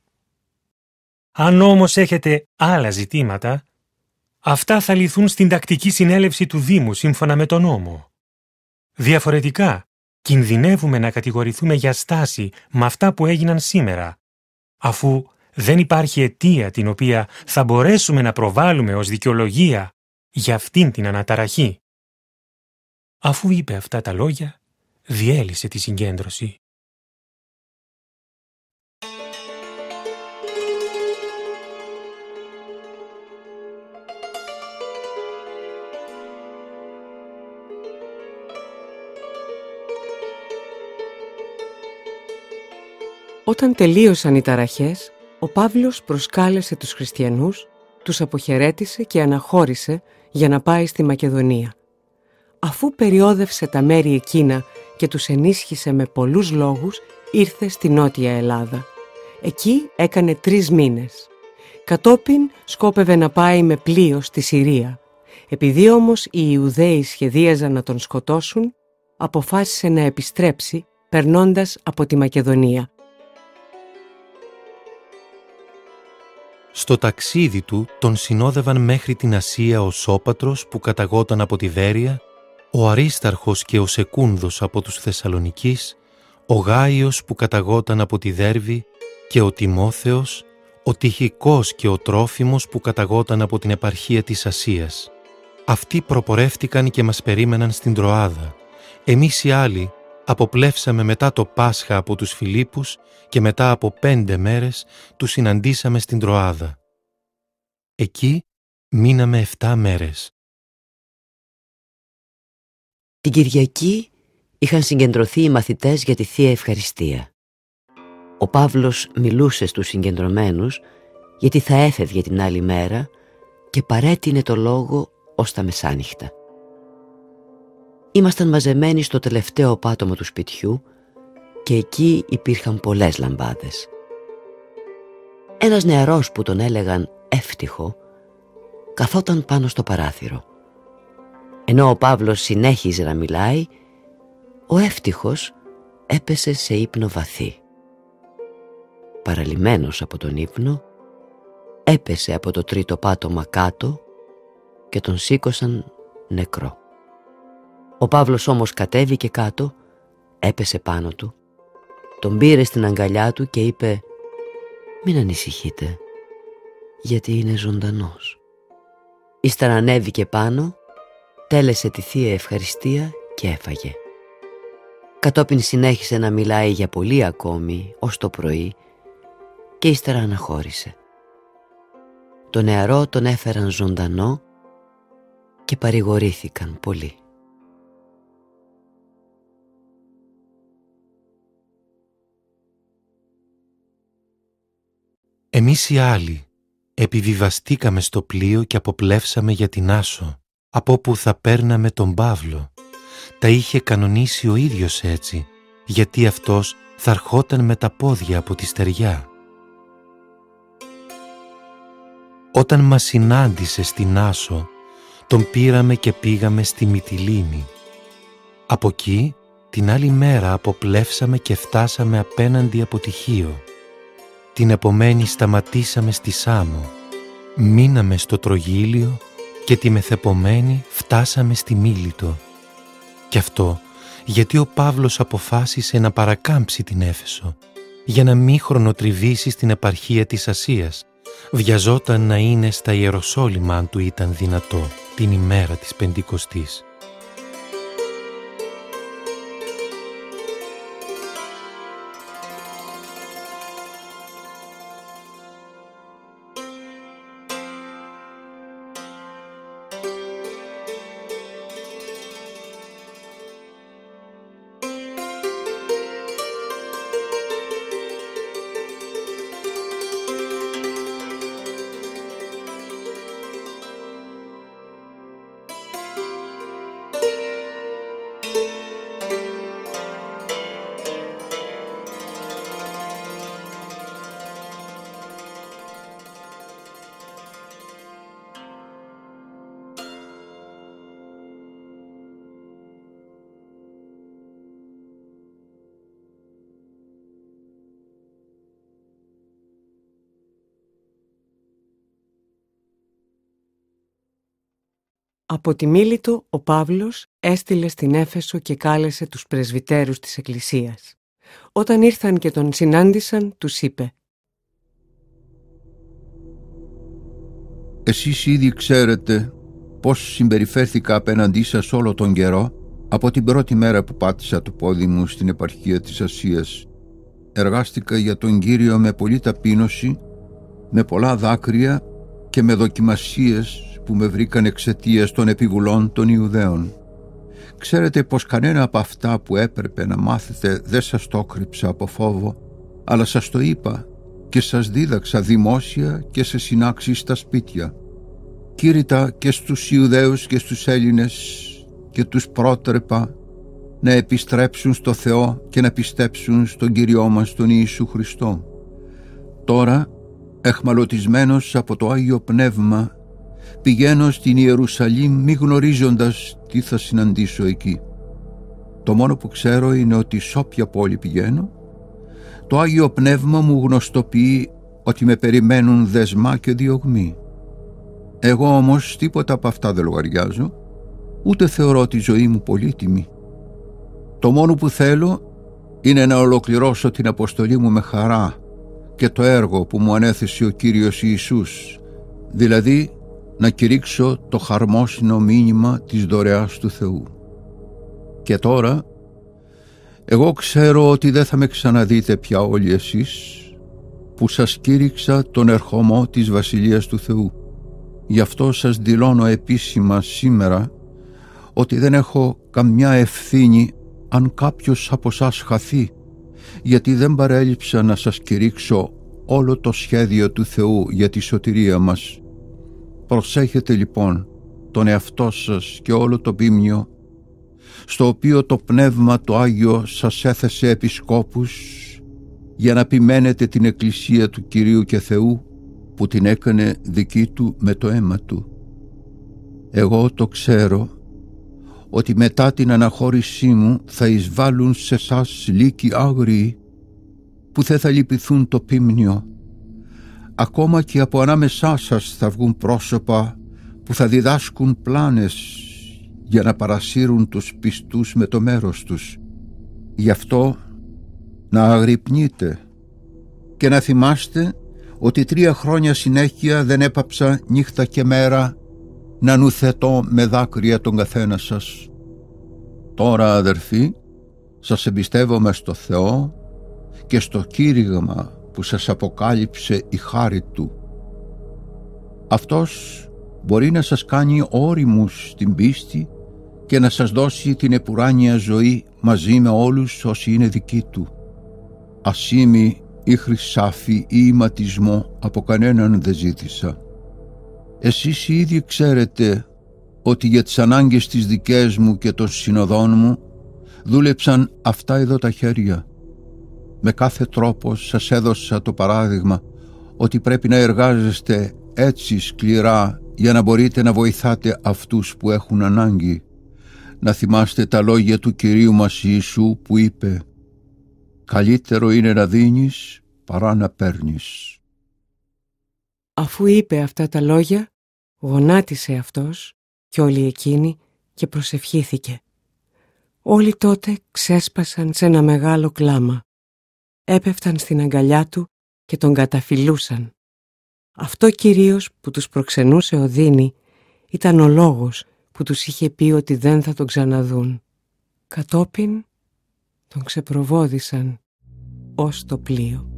Αν όμως έχετε άλλα ζητήματα, αυτά θα λυθούν στην τακτική συνέλευση του Δήμου σύμφωνα με τον νόμο. Διαφορετικά, κινδυνεύουμε να κατηγορηθούμε για στάση με αυτά που έγιναν σήμερα, αφού δεν υπάρχει αιτία την οποία θα μπορέσουμε να προβάλλουμε ως δικαιολογία για αυτήν την αναταραχή. Αφού είπε αυτά τα λόγια, διέλυσε τη συγκέντρωση. Όταν τελείωσαν οι ταραχές, ο Παύλος προσκάλεσε τους χριστιανούς, τους αποχαιρέτησε και αναχώρησε για να πάει στη Μακεδονία. Αφού περιόδευσε τα μέρη εκείνα και τους ενίσχυσε με πολλούς λόγους, ήρθε στη Νότια Ελλάδα. Εκεί έκανε 3 μήνες. Κατόπιν σκόπευε να πάει με πλοίο στη Συρία. Επειδή όμως οι Ιουδαίοι σχεδίαζαν να τον σκοτώσουν, αποφάσισε να επιστρέψει περνώντας από τη Μακεδονία. Στο ταξίδι του τον συνόδευαν μέχρι την Ασία ο Σώπατρος που καταγόταν από τη Βέρεια, ο Αρίσταρχος και ο Σεκούνδος από τους Θεσσαλονικείς, ο Γάιος που καταγόταν από τη Δέρβη και ο Τιμόθεος, ο Τυχικός και ο Τρόφιμος που καταγόταν από την επαρχία της Ασίας. Αυτοί προπορεύτηκαν και μας περίμεναν στην Τροάδα. Εμείς οι άλλοι αποπλεύσαμε μετά το Πάσχα από τους Φιλίππους και μετά από 5 μέρες τους συναντήσαμε στην Τροάδα. Εκεί μείναμε 7 μέρες. Την Κυριακή είχαν συγκεντρωθεί οι μαθητές για τη Θεία Ευχαριστία. Ο Παύλος μιλούσε στους συγκεντρωμένους γιατί θα έφευγε την άλλη μέρα και παρέτεινε το λόγο ως τα μεσάνυχτα. Ήμασταν μαζεμένοι στο τελευταίο πάτωμα του σπιτιού και εκεί υπήρχαν πολλές λαμπάδες. Ένας νεαρός που τον έλεγαν Εύτυχο καθόταν πάνω στο παράθυρο. Ενώ ο Παύλος συνέχιζε να μιλάει, ο Εύτυχος έπεσε σε ύπνο βαθύ. Παραλυμμένος από τον ύπνο, έπεσε από το 3ο πάτωμα κάτω και τον σήκωσαν νεκρό. Ο Παύλος όμως κατέβηκε κάτω, έπεσε πάνω του, τον πήρε στην αγκαλιά του και είπε «Μην ανησυχείτε, γιατί είναι ζωντανός». Ύστερα ανέβηκε πάνω, τέλεσε τη Θεία Ευχαριστία και έφαγε. Κατόπιν συνέχισε να μιλάει για πολύ ακόμη ως το πρωί και ύστερα αναχώρησε. Το νεαρό τον έφεραν ζωντανό και παρηγορήθηκαν πολύ. Εμείς οι άλλοι επιβιβαστήκαμε στο πλοίο και αποπλεύσαμε για την Άσο, από όπου θα παίρναμε τον Παύλο. Τα είχε κανονίσει ο ίδιος έτσι, γιατί αυτός θα ερχόταν με τα πόδια από τη στεριά. Όταν μας συνάντησε στην Άσο, τον πήραμε και πήγαμε στη Μυτιλήνη. Από εκεί, την άλλη μέρα αποπλεύσαμε και φτάσαμε απέναντι από τη Χίο. Την επομένη σταματήσαμε στη Σάμο, μείναμε στο Τρογύλιο και τη μεθεπομένη φτάσαμε στη Μίλητο. Κι αυτό γιατί ο Παύλος αποφάσισε να παρακάμψει την Έφεσο, για να μην χρονοτριβήσει στην επαρχία της Ασίας. Βιαζόταν να είναι στα Ιεροσόλυμα αν του ήταν δυνατό την ημέρα της Πεντηκοστής. Από τη Μίλητο ο Παύλος έστειλε στην Έφεσο και κάλεσε τους πρεσβυτέρους της Εκκλησίας. Όταν ήρθαν και τον συνάντησαν, τους είπε «Εσείς ήδη ξέρετε πώς συμπεριφέρθηκα απέναντί σας όλο τον καιρό από την πρώτη μέρα που πάτησα το πόδι μου στην επαρχία της Ασίας. Εργάστηκα για τον Κύριο με πολλή ταπείνωση, με πολλά δάκρυα και με δοκιμασίες που με βρήκαν εξαιτίας των επιβουλών των Ιουδαίων. Ξέρετε πως κανένα από αυτά που έπρεπε να μάθετε δεν σας το έκρυψα από φόβο, αλλά σας το είπα και σας δίδαξα δημόσια και σε συνάξεις στα σπίτια. Κήρυτα και στους Ιουδαίους και στους Έλληνες και τους πρότρεπα να επιστρέψουν στο Θεό και να πιστέψουν στον Κύριό μας τον Ιησού Χριστό. Τώρα, εχμαλωτισμένος από το Άγιο Πνεύμα, πηγαίνω στην Ιερουσαλήμ μη γνωρίζοντας τι θα συναντήσω εκεί. Το μόνο που ξέρω είναι ότι σ' όποια πόλη πηγαίνω, το Άγιο Πνεύμα μου γνωστοποιεί ότι με περιμένουν δεσμά και διωγμοί. Εγώ όμως τίποτα από αυτά δεν λογαριάζω, ούτε θεωρώ τη ζωή μου πολύτιμη. Το μόνο που θέλω είναι να ολοκληρώσω την αποστολή μου με χαρά και το έργο που μου ανέθεσε ο Κύριος Ιησούς, δηλαδή να κηρύξω το χαρμόσυνο μήνυμα της δωρεάς του Θεού. Και τώρα, εγώ ξέρω ότι δεν θα με ξαναδείτε πια όλοι εσείς, που σας κήρυξα τον ερχομό της Βασιλείας του Θεού. Γι' αυτό σας δηλώνω επίσημα σήμερα ότι δεν έχω καμιά ευθύνη αν κάποιος από σας χαθεί, γιατί δεν παρέλειψα να σας κηρύξω όλο το σχέδιο του Θεού για τη σωτηρία μας. Προσέχετε λοιπόν τον εαυτό σας και όλο το ποίμνιο, στο οποίο το Πνεύμα το Άγιο σας έθεσε επισκόπους, για να ποιμένετε την Εκκλησία του Κυρίου και Θεού, που την έκανε δική του με το αίμα του. Εγώ το ξέρω, ότι μετά την αναχώρησή μου θα εισβάλλουν σε σας λύκοι άγριοι, που δεν θα λυπηθούν το ποίμνιο. Ακόμα και από ανάμεσά σας θα βγουν πρόσωπα που θα διδάσκουν πλάνες για να παρασύρουν τους πιστούς με το μέρος τους. Γι' αυτό να αγρυπνείτε και να θυμάστε ότι 3 χρόνια συνέχεια δεν έπαψα νύχτα και μέρα να νουθετώ με δάκρυα τον καθένα σας. Τώρα, αδερφοί, σας εμπιστεύομαι στο Θεό και στο κήρυγμα που σας αποκάλυψε η χάρη Του. Αυτός μπορεί να σας κάνει όριμους στην πίστη και να σας δώσει την επουράνια ζωή μαζί με όλους όσοι είναι δικοί Του. Ασήμι ή χρυσάφι ή ηματισμό από κανέναν δεν ζήτησα. Εσείς οι ίδιοι ξέρετε ότι για τις ανάγκες τις δικές μου και των συνοδών μου δούλεψαν αυτά εδώ τα χέρια. Με κάθε τρόπο σας έδωσα το παράδειγμα ότι πρέπει να εργάζεστε έτσι σκληρά για να μπορείτε να βοηθάτε αυτούς που έχουν ανάγκη. Να θυμάστε τα λόγια του Κυρίου μας Ιησού που είπε «Καλύτερο είναι να δίνεις παρά να παίρνεις». Αφού είπε αυτά τα λόγια, γονάτισε αυτός και όλοι εκείνοι και προσευχήθηκε. Όλοι τότε ξέσπασαν σε ένα μεγάλο κλάμα. Έπεφταν στην αγκαλιά του και τον καταφυλούσαν. Αυτό κυρίως που τους προξενούσε οδύνη ήταν ο λόγος που τους είχε πει ότι δεν θα τον ξαναδούν. Κατόπιν τον ξεπροβόδισαν ως το πλοίο.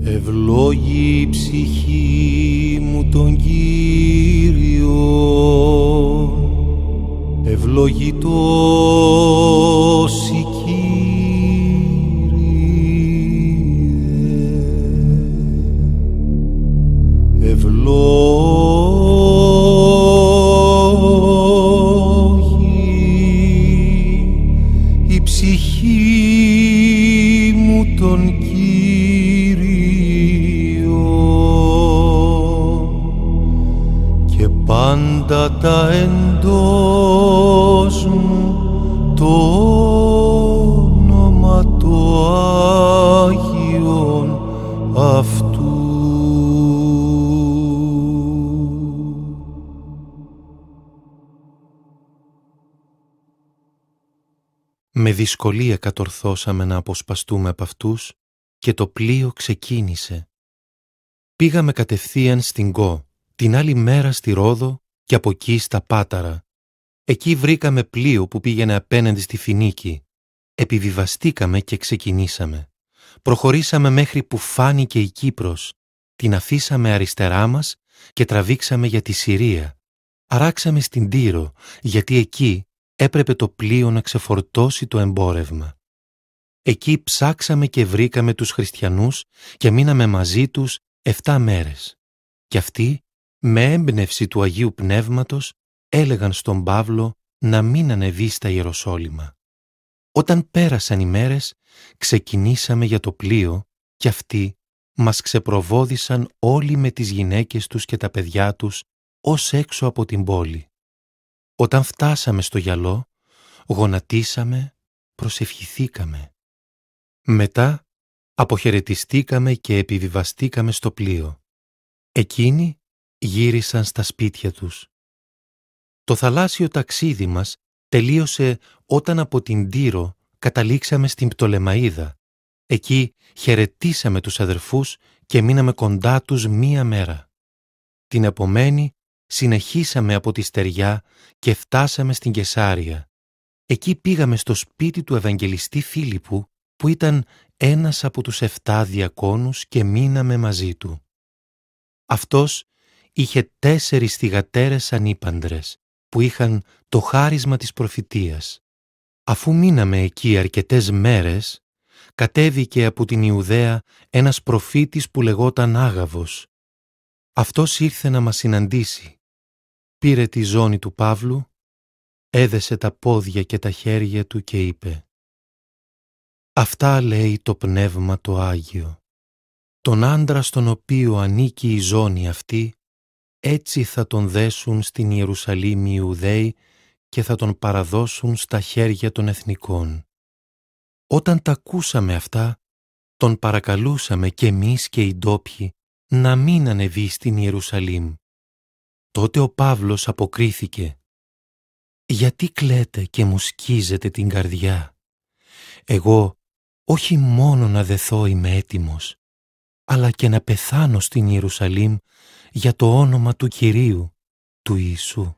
Ευλόγη η ψυχή μου τον Κύριο, ευλογητός η Κύριε, ευλόγη η ψυχή μου τον Κύριο. πάντα τα εντός μου το όνομα το Άγιον αυτού. Με δυσκολία κατορθώσαμε να αποσπαστούμε από αυτούς και το πλοίο ξεκίνησε. Πήγαμε κατευθείαν στην Κο, την άλλη μέρα στη Ρόδο και από εκεί στα Πάταρα. Εκεί βρήκαμε πλοίο που πήγαινε απέναντι στη Φινίκη. Επιβιβαστήκαμε και ξεκινήσαμε. Προχωρήσαμε μέχρι που φάνηκε η Κύπρος. Την αφήσαμε αριστερά μας και τραβήξαμε για τη Συρία. Αράξαμε στην Τύρο, γιατί εκεί έπρεπε το πλοίο να ξεφορτώσει το εμπόρευμα. Εκεί ψάξαμε και βρήκαμε τους χριστιανούς και μείναμε μαζί τους 7 μέρες. Και αυτοί, με έμπνευση του Αγίου Πνεύματος, έλεγαν στον Παύλο να μην ανεβεί στα Ιεροσόλυμα. Όταν πέρασαν οι μέρες, ξεκινήσαμε για το πλοίο και αυτοί μας ξεπροβόδισαν όλοι με τις γυναίκες τους και τα παιδιά τους ως έξω από την πόλη. Όταν φτάσαμε στο γυαλό, γονατίσαμε, προσευχηθήκαμε. Μετά αποχαιρετιστήκαμε και επιβιβαστήκαμε στο πλοίο. Εκείνοι γύρισαν στα σπίτια τους. Το θαλάσσιο ταξίδι μας τελείωσε όταν από την Τύρο καταλήξαμε στην Πτολεμαΐδα. Εκεί χαιρετήσαμε τους αδερφούς και μείναμε κοντά τους 1 μέρα. Την επομένη συνεχίσαμε από τη στεριά και φτάσαμε στην Κεσάρια. Εκεί πήγαμε στο σπίτι του Ευαγγελιστή Φίλιππου, που ήταν ένας από τους 7 διακόνους, και μείναμε μαζί του. Αυτός είχε 4 θυγατέρες ανήπαντρες, που είχαν το χάρισμα της προφητείας. Αφού μείναμε εκεί αρκετές μέρες, κατέβηκε από την Ιουδαία ένας προφήτης που λεγόταν Άγαβος. Αυτός ήρθε να μας συναντήσει. Πήρε τη ζώνη του Παύλου, έδεσε τα πόδια και τα χέρια του και είπε: «Αυτά λέει το Πνεύμα το Άγιο. Τον άντρα στον οποίο ανήκει η ζώνη αυτή, έτσι θα τον δέσουν στην Ιερουσαλήμ οι Ιουδαίοι και θα τον παραδώσουν στα χέρια των εθνικών». Όταν τα ακούσαμε αυτά, τον παρακαλούσαμε κι εμείς και οι ντόπιοι να μην ανεβεί στην Ιερουσαλήμ. Τότε ο Παύλος αποκρίθηκε: «Γιατί κλαίτε και μου σκίζετε την καρδιά? Εγώ όχι μόνο να δεθώ είμαι έτοιμος, αλλά και να πεθάνω στην Ιερουσαλήμ για το όνομα του Κυρίου, του Ιησού».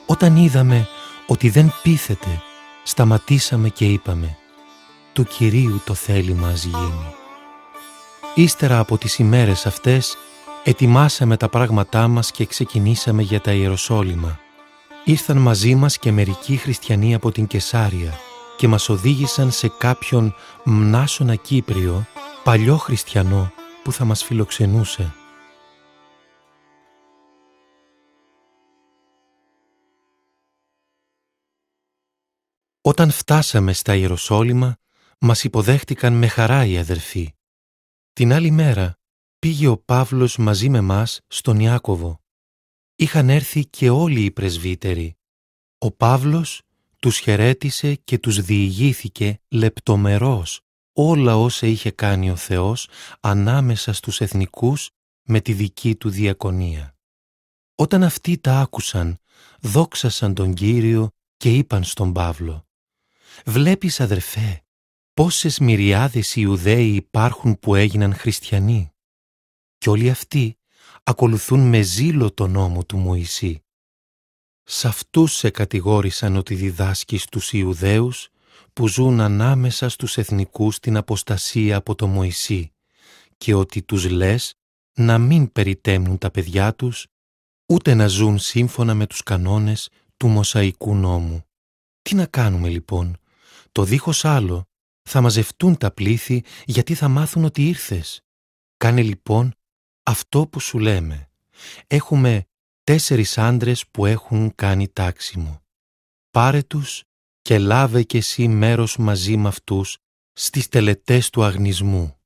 Όταν είδαμε ότι δεν πείθεται, σταματήσαμε και είπαμε: «Του Κυρίου το θέλημα ας γίνει». Ύστερα από τις ημέρες αυτές, ετοιμάσαμε τα πράγματά μας και ξεκινήσαμε για τα Ιεροσόλυμα. Ήρθαν μαζί μας και μερικοί χριστιανοί από την Κεσάρια και μας οδήγησαν σε κάποιον Μνάσονα Κύπριο, παλιό χριστιανό που θα μας φιλοξενούσε. Όταν φτάσαμε στα Ιεροσόλυμα, μας υποδέχτηκαν με χαρά οι αδερφοί. Την άλλη μέρα πήγε ο Παύλος μαζί με μας στον Ιάκωβο. Είχαν έρθει και όλοι οι πρεσβύτεροι. Ο Παύλος τους χαιρέτησε και τους διηγήθηκε λεπτομερώς όλα όσα είχε κάνει ο Θεός ανάμεσα στους εθνικούς με τη δική του διακονία. Όταν αυτοί τα άκουσαν, δόξασαν τον Κύριο και είπαν στον Παύλο: «Βλέπεις, αδερφέ, πόσες μυριάδες Ιουδαίοι υπάρχουν που έγιναν χριστιανοί και όλοι αυτοί ακολουθούν με ζήλο τον νόμο του Μωυσή. Σ' αυτούς σε κατηγόρησαν ότι διδάσκεις τους Ιουδαίους που ζουν ανάμεσα στους εθνικούς την αποστασία από το Μωυσή και ότι τους λες να μην περιτέμνουν τα παιδιά τους, ούτε να ζουν σύμφωνα με τους κανόνες του Μωσαϊκού νόμου. Τι να κάνουμε λοιπόν? Το δίχως άλλο θα μαζευτούν τα πλήθη γιατί θα μάθουν ότι ήρθες. Κάνε λοιπόν αυτό που σου λέμε. Έχουμε 4 άντρες που έχουν κάνει τάξιμο. Πάρε τους και λάβε κι εσύ μέρος μαζί με αυτούς στις τελετές του αγνισμού.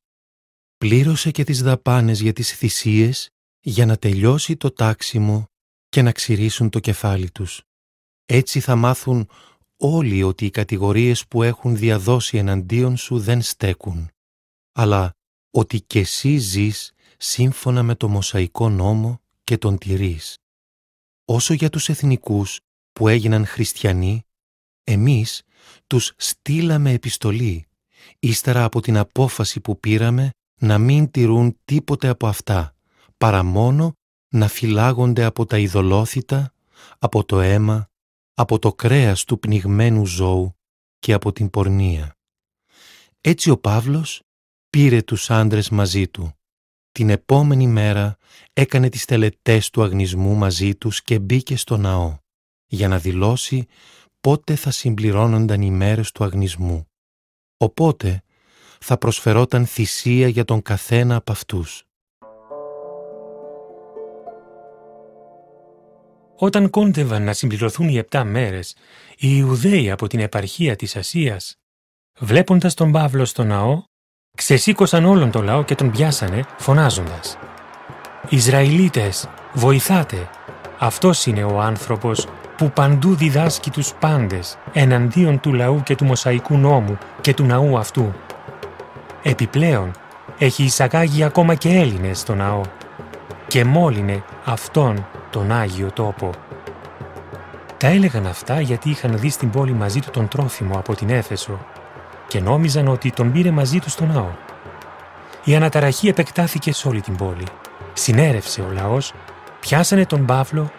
Πλήρωσε και τις δαπάνες για τις θυσίες για να τελειώσει το τάξιμο και να ξυρίσουν το κεφάλι τους. Έτσι θα μάθουν όλοι ότι οι κατηγορίες που έχουν διαδώσει εναντίον σου δεν στέκουν, αλλά ότι κι εσύ ζεις σύμφωνα με το Μωσαϊκό νόμο και τον τηρείς. Όσο για τους εθνικούς που έγιναν χριστιανοί, εμείς τους στείλαμε επιστολή, ύστερα από την απόφαση που πήραμε να μην τηρούν τίποτε από αυτά, παρά μόνο να φυλάγονται από τα ειδωλόθητα, από το αίμα, από το κρέας του πνιγμένου ζώου και από την πορνεία. Έτσι ο Παύλος πήρε τους άντρες μαζί του. Την επόμενη μέρα έκανε τις τελετές του αγνισμού μαζί τους και μπήκε στο ναό, για να δηλώσει πότε θα συμπληρώνονταν οι μέρες του αγνισμού. Οπότε θα προσφερόταν θυσία για τον καθένα από αυτούς. Όταν κόντευαν να συμπληρωθούν οι 7 μέρες, οι Ιουδαίοι από την επαρχία της Ασίας, βλέποντας τον Παύλο στο ναό, ξεσήκωσαν όλον το λαό και τον πιάσανε, φωνάζοντας: «Ισραηλίτες, βοηθάτε! Αυτός είναι ο άνθρωπος που παντού διδάσκει τους πάντες εναντίον του λαού και του Μωσαϊκού νόμου και του ναού αυτού. Επιπλέον, έχει εισαγάγει ακόμα και Έλληνες στο ναό και μόλυνε αυτόν τον Άγιο τόπο». Τα έλεγαν αυτά γιατί είχαν δει στην πόλη μαζί του τον Τρόφιμο από την Έφεσο και νόμιζαν ότι τον πήρε μαζί του στο ναό. Η αναταραχή επεκτάθηκε σε όλη την πόλη. Συνέρευσε ο λαός, πιάσανε τον Παύλο,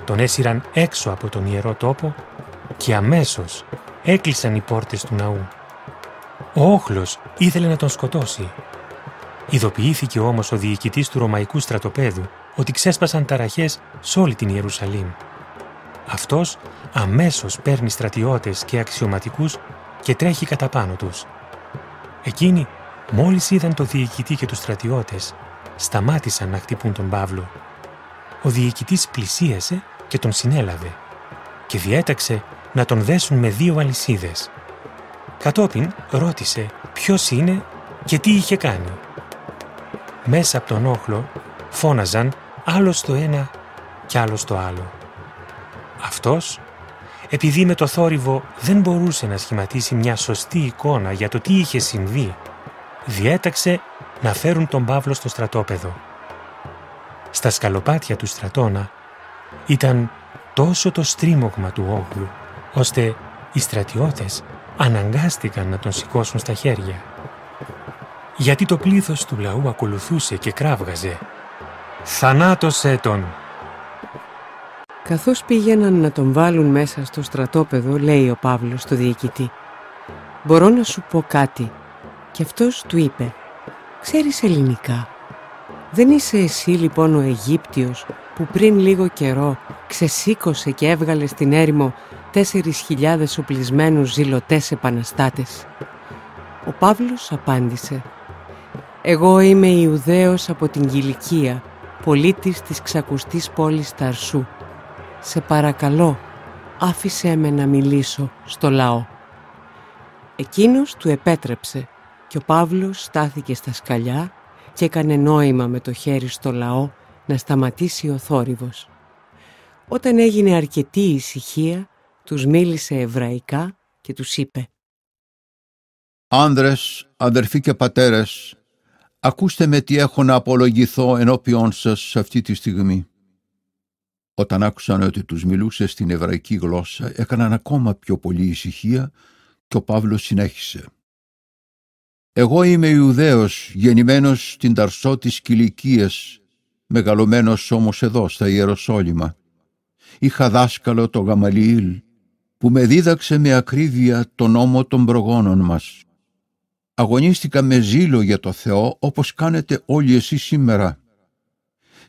τον έσυραν έξω από τον Ιερό Τόπο και αμέσως έκλεισαν οι πόρτες του ναού. Ο όχλος ήθελε να τον σκοτώσει. Ειδοποιήθηκε όμως ο διοικητής του Ρωμαϊκού στρατοπέδου ότι ξέσπασαν ταραχές σε όλη την Ιερουσαλήμ. Αυτός αμέσως παίρνει στρατιώτες και αξιωματικούς και τρέχει κατά πάνω τους. Εκείνοι, μόλις είδαν το διοικητή και τους στρατιώτες, σταμάτησαν να χτυπούν τον Παύλο. Ο διοικητής πλησίασε και τον συνέλαβε και διέταξε να τον δέσουν με 2 αλυσίδες. Κατόπιν ρώτησε ποιος είναι και τι είχε κάνει. Μέσα από τον όχλο φώναζαν άλλος το ένα κι άλλος το άλλο. Αυτός, επειδή με το θόρυβο δεν μπορούσε να σχηματίσει μια σωστή εικόνα για το τι είχε συμβεί, διέταξε να φέρουν τον Παύλο στο στρατόπεδο. Στα σκαλοπάτια του στρατώνα ήταν τόσο το στρίμωγμα του όχλου, ώστε οι στρατιώτες αναγκάστηκαν να τον σηκώσουν στα χέρια. Γιατί το πλήθος του λαού ακολουθούσε και κράβγαζε: «Θανάτωσέ τον!» Καθώς πήγαιναν να τον βάλουν μέσα στο στρατόπεδο, λέει ο Παύλος στο διοικητή: «Μπορώ να σου πω κάτι?» Και αυτός του είπε: «Ξέρεις ελληνικά? Δεν είσαι εσύ λοιπόν ο Αιγύπτιος που πριν λίγο καιρό ξεσήκωσε και έβγαλε στην έρημο 4.000 οπλισμένους ζηλωτές επαναστάτες?» Ο Παύλος απάντησε: «Εγώ είμαι Ιουδαίος από την Κιλικία, πολίτης της ξακουστής πόλης Ταρσού. Σε παρακαλώ, άφησέ με να μιλήσω στο λαό». Εκείνος του επέτρεψε και ο Παύλος στάθηκε στα σκαλιά και έκανε νόημα με το χέρι στο λαό να σταματήσει ο θόρυβος. Όταν έγινε αρκετή ησυχία, Τους μίλησε εβραϊκά και τους είπε: «Άνδρες, αδερφοί και πατέρες, ακούστε με τι έχω να απολογηθώ ενώπιον σας σε αυτή τη στιγμή». Όταν άκουσαν ότι τους μιλούσε στην εβραϊκή γλώσσα, έκαναν ακόμα πιο πολύ ησυχία και ο Παύλος συνέχισε: «Εγώ είμαι Ιουδαίος, γεννημένος στην Ταρσό της Κιλικίας, μεγαλωμένος όμως εδώ στα Ιεροσόλυμα. Είχα δάσκαλο το Γαμαλιήλ, που με δίδαξε με ακρίβεια τον νόμο των προγόνων μας. Αγωνίστηκα με ζήλο για το Θεό, όπως κάνετε όλοι εσείς σήμερα.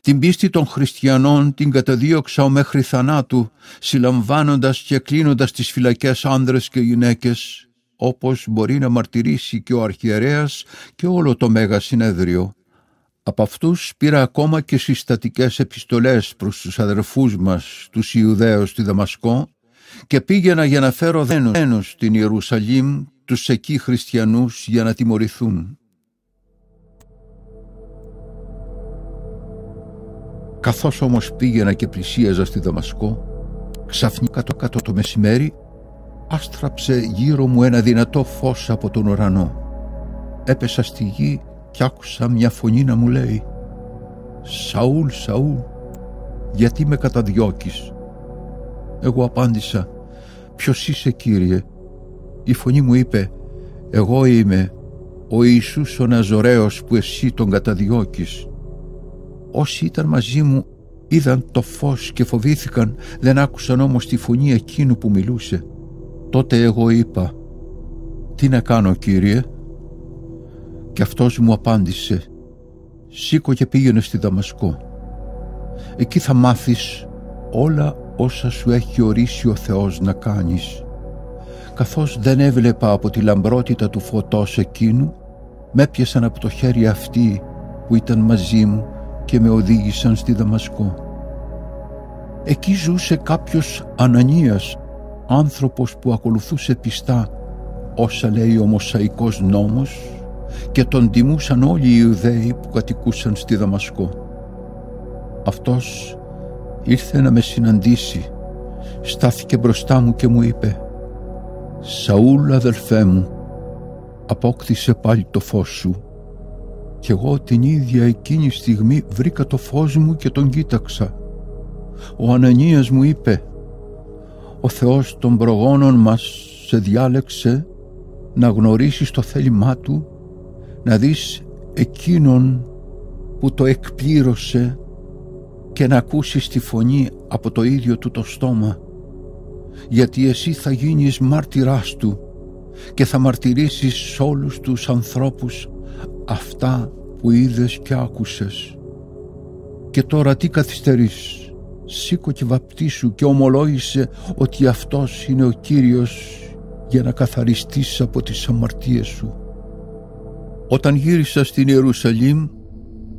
Την πίστη των χριστιανών την καταδίωξα μέχρι θανάτου, συλλαμβάνοντας και κλείνοντας τις φυλακές άνδρες και γυναίκες, όπως μπορεί να μαρτυρήσει και ο αρχιερέας και όλο το Μέγα Συνέδριο. Από αυτούς πήρα ακόμα και συστατικές επιστολές προς τους αδερφούς μας, τους Ιουδαίους στη Δαμασκό, και πήγαινα για να φέρω δένους στην Ιερουσαλήμ, τους εκεί χριστιανούς, για να τιμωρηθούν. Καθώς όμως πήγαινα και πλησίαζα στη Δαμασκό, ξαφνικά κάτω το μεσημέρι άστραψε γύρω μου ένα δυνατό φως από τον ουρανό. Έπεσα στη γη κι άκουσα μια φωνή να μου λέει: «Σαούλ, Σαούλ, γιατί με καταδιώκεις?» Εγώ απάντησα: «Ποιος είσαι, Κύριε?» Η φωνή μου είπε: «Εγώ είμαι ο Ιησούς ο Ναζωραίος που εσύ τον καταδιώκεις». Όσοι ήταν μαζί μου είδαν το φως και φοβήθηκαν, δεν άκουσαν όμως τη φωνή εκείνου που μιλούσε. Τότε εγώ είπα: «Τι να κάνω, Κύριε?» Και αυτός μου απάντησε: «Σήκω και πήγαινε στη Δαμασκό. Εκεί θα μάθεις όλα όσα σου έχει ορίσει ο Θεός να κάνεις». Καθώς δεν έβλεπα από τη λαμπρότητα του φωτός εκείνου, με έπιασαν από το χέρι αυτοί που ήταν μαζί μου και με οδήγησαν στη Δαμασκό. Εκεί ζούσε κάποιος Ανανίας, άνθρωπος που ακολουθούσε πιστά όσα λέει ο Μωσαϊκός νόμος, και τον τιμούσαν όλοι οι Ιουδαίοι που κατοικούσαν στη Δαμασκό. Αυτός ήρθε να με συναντήσει, στάθηκε μπροστά μου και μου είπε: «Σαούλ, αδελφέ μου, απόκτησε πάλι το φως σου». Κι εγώ την ίδια εκείνη στιγμή βρήκα το φως μου και τον κοίταξα. Ο Ανανίας μου είπε: «Ο Θεός των προγόνων μας σε διάλεξε να γνωρίσεις το θέλημά Του, να δεις εκείνον που το εκπλήρωσε και να ακούσεις τη φωνή από το ίδιο Του το στόμα, γιατί εσύ θα γίνεις μάρτυράς Του και θα μαρτυρήσεις σε όλους τους ανθρώπους αυτά που είδες και άκουσες. Και τώρα τι καθυστερείς? Σήκω και βαπτίσου και ομολόγησε ότι αυτός είναι ο Κύριος, για να καθαριστείς από τις αμαρτίες σου». Όταν γύρισα στην Ιερουσαλήμ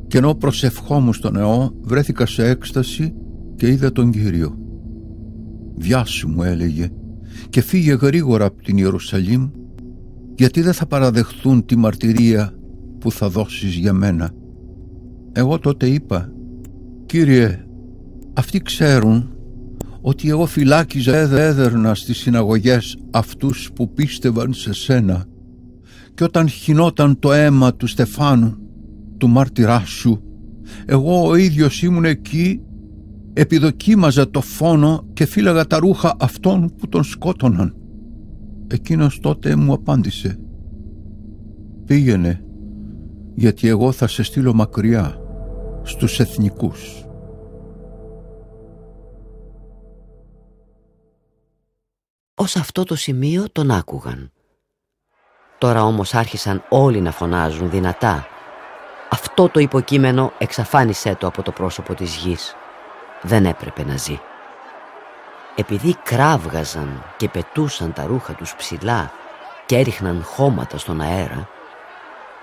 και ενώ προσευχόμουν στον ναό, βρέθηκα σε έκσταση και είδα τον Κύριο. «Βιάσου», μου έλεγε, «και φύγε γρήγορα από την Ιερουσαλήμ, γιατί δεν θα παραδεχθούν τη μαρτυρία που θα δώσεις για μένα». Εγώ τότε είπα: «Κύριε, αυτοί ξέρουν ότι εγώ φυλάκιζα έδερνα στις συναγωγές αυτούς που πίστευαν σε σένα, και όταν χυνόταν το αίμα του Στεφάνου, του μάρτυρά σου, εγώ ο ίδιος ήμουν εκεί, επιδοκίμαζα το φόνο και φύλαγα τα ρούχα αυτών που τον σκότωναν». Εκείνος τότε μου απάντησε: «Πήγαινε, γιατί εγώ θα σε στείλω μακριά στους εθνικούς». Ως αυτό το σημείο τον άκουγαν. Τώρα όμως άρχισαν όλοι να φωνάζουν δυνατά: «Αυτό το υποκείμενο εξαφάνισέ το από το πρόσωπο της γης. Δεν έπρεπε να ζει». Επειδή κράβγαζαν και πετούσαν τα ρούχα τους ψηλά και έριχναν χώματα στον αέρα,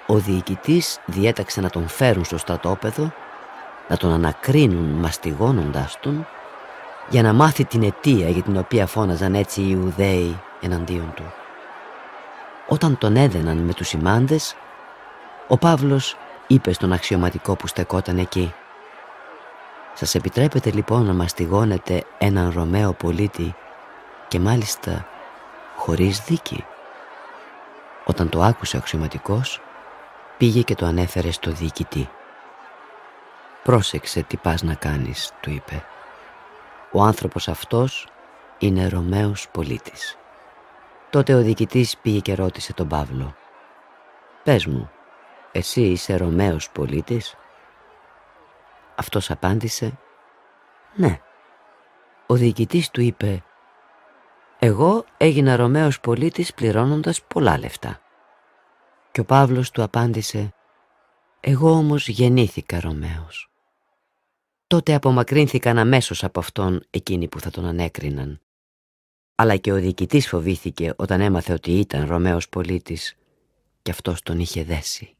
ο διοικητής διέταξε να τον φέρουν στο στρατόπεδο, να τον ανακρίνουν μαστιγώνοντας τον, για να μάθει την αιτία για την οποία φώναζαν έτσι οι Ιουδαίοι εναντίον του. Όταν τον έδαιναν με τους ημάντες, ο Παύλος είπε στον αξιωματικό που στεκόταν εκεί: «Σας επιτρέπετε λοιπόν να μαστιγώνετε έναν Ρωμαίο πολίτη και μάλιστα χωρίς δίκη. Όταν το άκουσε ο αξιωματικός, πήγε και το ανέφερε στο διοικητή. «Πρόσεξε τι πας να κάνεις», του είπε. «Ο άνθρωπος αυτός είναι Ρωμαίος πολίτης». Τότε ο διοικητής πήγε και ρώτησε τον Παύλο: «Πες μου, εσύ είσαι Ρωμαίος πολίτης?» Αυτός απάντησε: «Ναι». Ο διοικητής του είπε: «Εγώ έγινα Ρωμαίος πολίτης πληρώνοντας πολλά λεφτά». Και ο Παύλος του απάντησε: «Εγώ όμως γεννήθηκα Ρωμαίος». Τότε απομακρύνθηκαν αμέσως από αυτόν εκείνοι που θα τον ανέκριναν. Αλλά και ο διοικητής φοβήθηκε όταν έμαθε ότι ήταν Ρωμαίος πολίτης και αυτός τον είχε δέσει.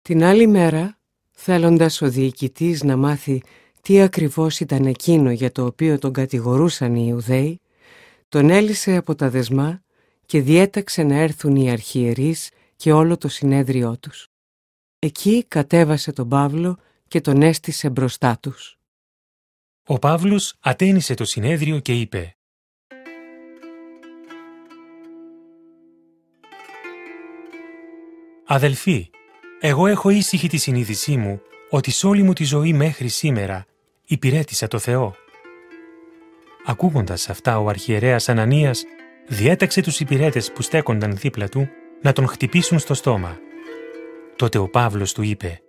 Την άλλη μέρα, θέλοντας ο διοικητής να μάθει τι ακριβώς ήταν εκείνο για το οποίο τον κατηγορούσαν οι Ιουδαίοι, τον έλυσε από τα δεσμά και διέταξε να έρθουν οι αρχιερείς και όλο το συνέδριό τους. Εκεί κατέβασε τον Παύλο και τον έστησε μπροστά τους. Ο Παύλος ατένισε το συνέδριο και είπε: «Αδελφοί, εγώ έχω ήσυχη τη συνείδησή μου ότι σ' όλη μου τη ζωή μέχρι σήμερα υπηρέτησα το Θεό». Ακούγοντας αυτά, ο αρχιερέας Ανανίας διέταξε τους υπηρέτες που στέκονταν δίπλα του να τον χτυπήσουν στο στόμα. Τότε ο Παύλος του είπε: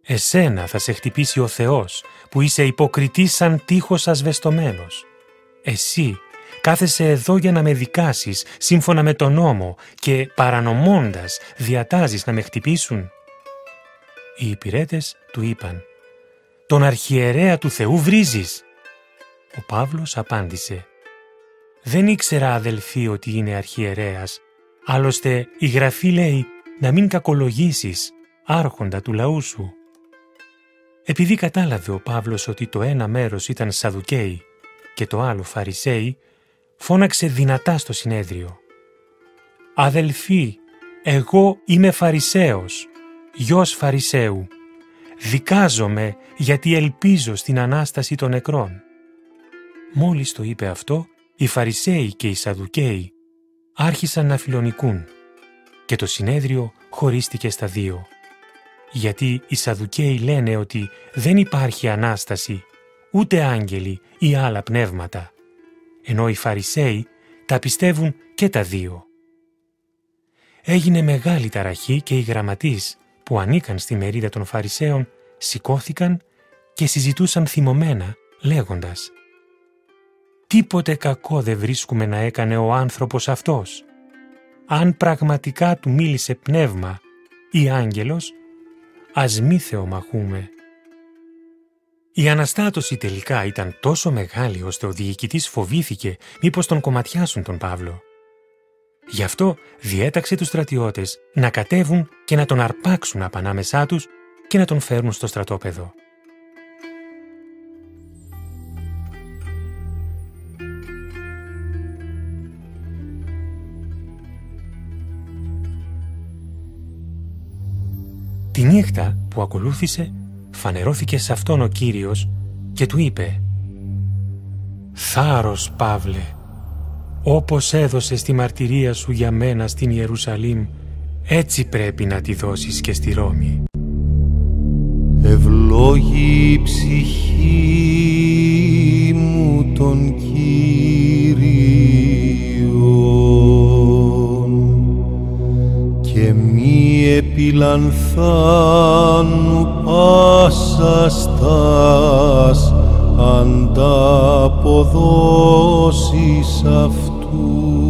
«Εσένα θα σε χτυπήσει ο Θεός, που είσαι υποκριτής σαν τείχος ασβεστομένος. Εσύ κάθεσαι εδώ για να με δικάσεις σύμφωνα με τον νόμο και παρανομώντας διατάζεις να με χτυπήσουν». Οι υπηρέτες του είπαν: «Τον αρχιερέα του Θεού βρίζεις». Ο Παύλος απάντησε: «Δεν ήξερα, αδελφοί, ότι είναι αρχιερέας. Άλλωστε η Γραφή λέει να μην κακολογήσεις άρχοντα του λαού σου». Επειδή κατάλαβε ο Παύλος ότι το ένα μέρος ήταν Σαδουκαίοι και το άλλο Φαρισαίοι, φώναξε δυνατά στο συνέδριο: «Αδελφοί, εγώ είμαι Φαρισαίος, γιος Φαρισαίου. Δικάζομαι γιατί ελπίζω στην Ανάσταση των νεκρών». Μόλις το είπε αυτό, οι Φαρισαίοι και οι Σαδουκαίοι άρχισαν να φιλονικούν και το συνέδριο χωρίστηκε στα δύο. Γιατί οι Σαδουκαίοι λένε ότι δεν υπάρχει Ανάσταση, ούτε άγγελοι ή άλλα πνεύματα, ενώ οι Φαρισαίοι τα πιστεύουν και τα δύο. Έγινε μεγάλη ταραχή και οι γραμματείς που ανήκαν στη μερίδα των Φαρισαίων σηκώθηκαν και συζητούσαν θυμωμένα λέγοντας: «Τίποτε κακό δεν βρίσκουμε να έκανε ο άνθρωπος αυτός. Αν πραγματικά του μίλησε πνεύμα ή άγγελος, ας μη θεομαχούμε». Η αναστάτωση τελικά ήταν τόσο μεγάλη ώστε ο διοικητής φοβήθηκε μήπως τον κομματιάσουν τον Παύλο. Γι' αυτό διέταξε τους στρατιώτες να κατέβουν και να τον αρπάξουν απ' ανάμεσά τους και να τον φέρουν στο στρατόπεδο. Τη νύχτα που ακολούθησε φανερώθηκε σε αυτόν ο Κύριος και του είπε: «Θάρρος, Παύλε, όπως έδωσες τη μαρτυρία σου για μένα στην Ιερουσαλήμ, έτσι πρέπει να τη δώσεις και στη Ρώμη». Ευλόγη η ψυχή μου τον Κύριον και μη επιλανθάνου πάσα στάς ανταποδόσεις αυτού.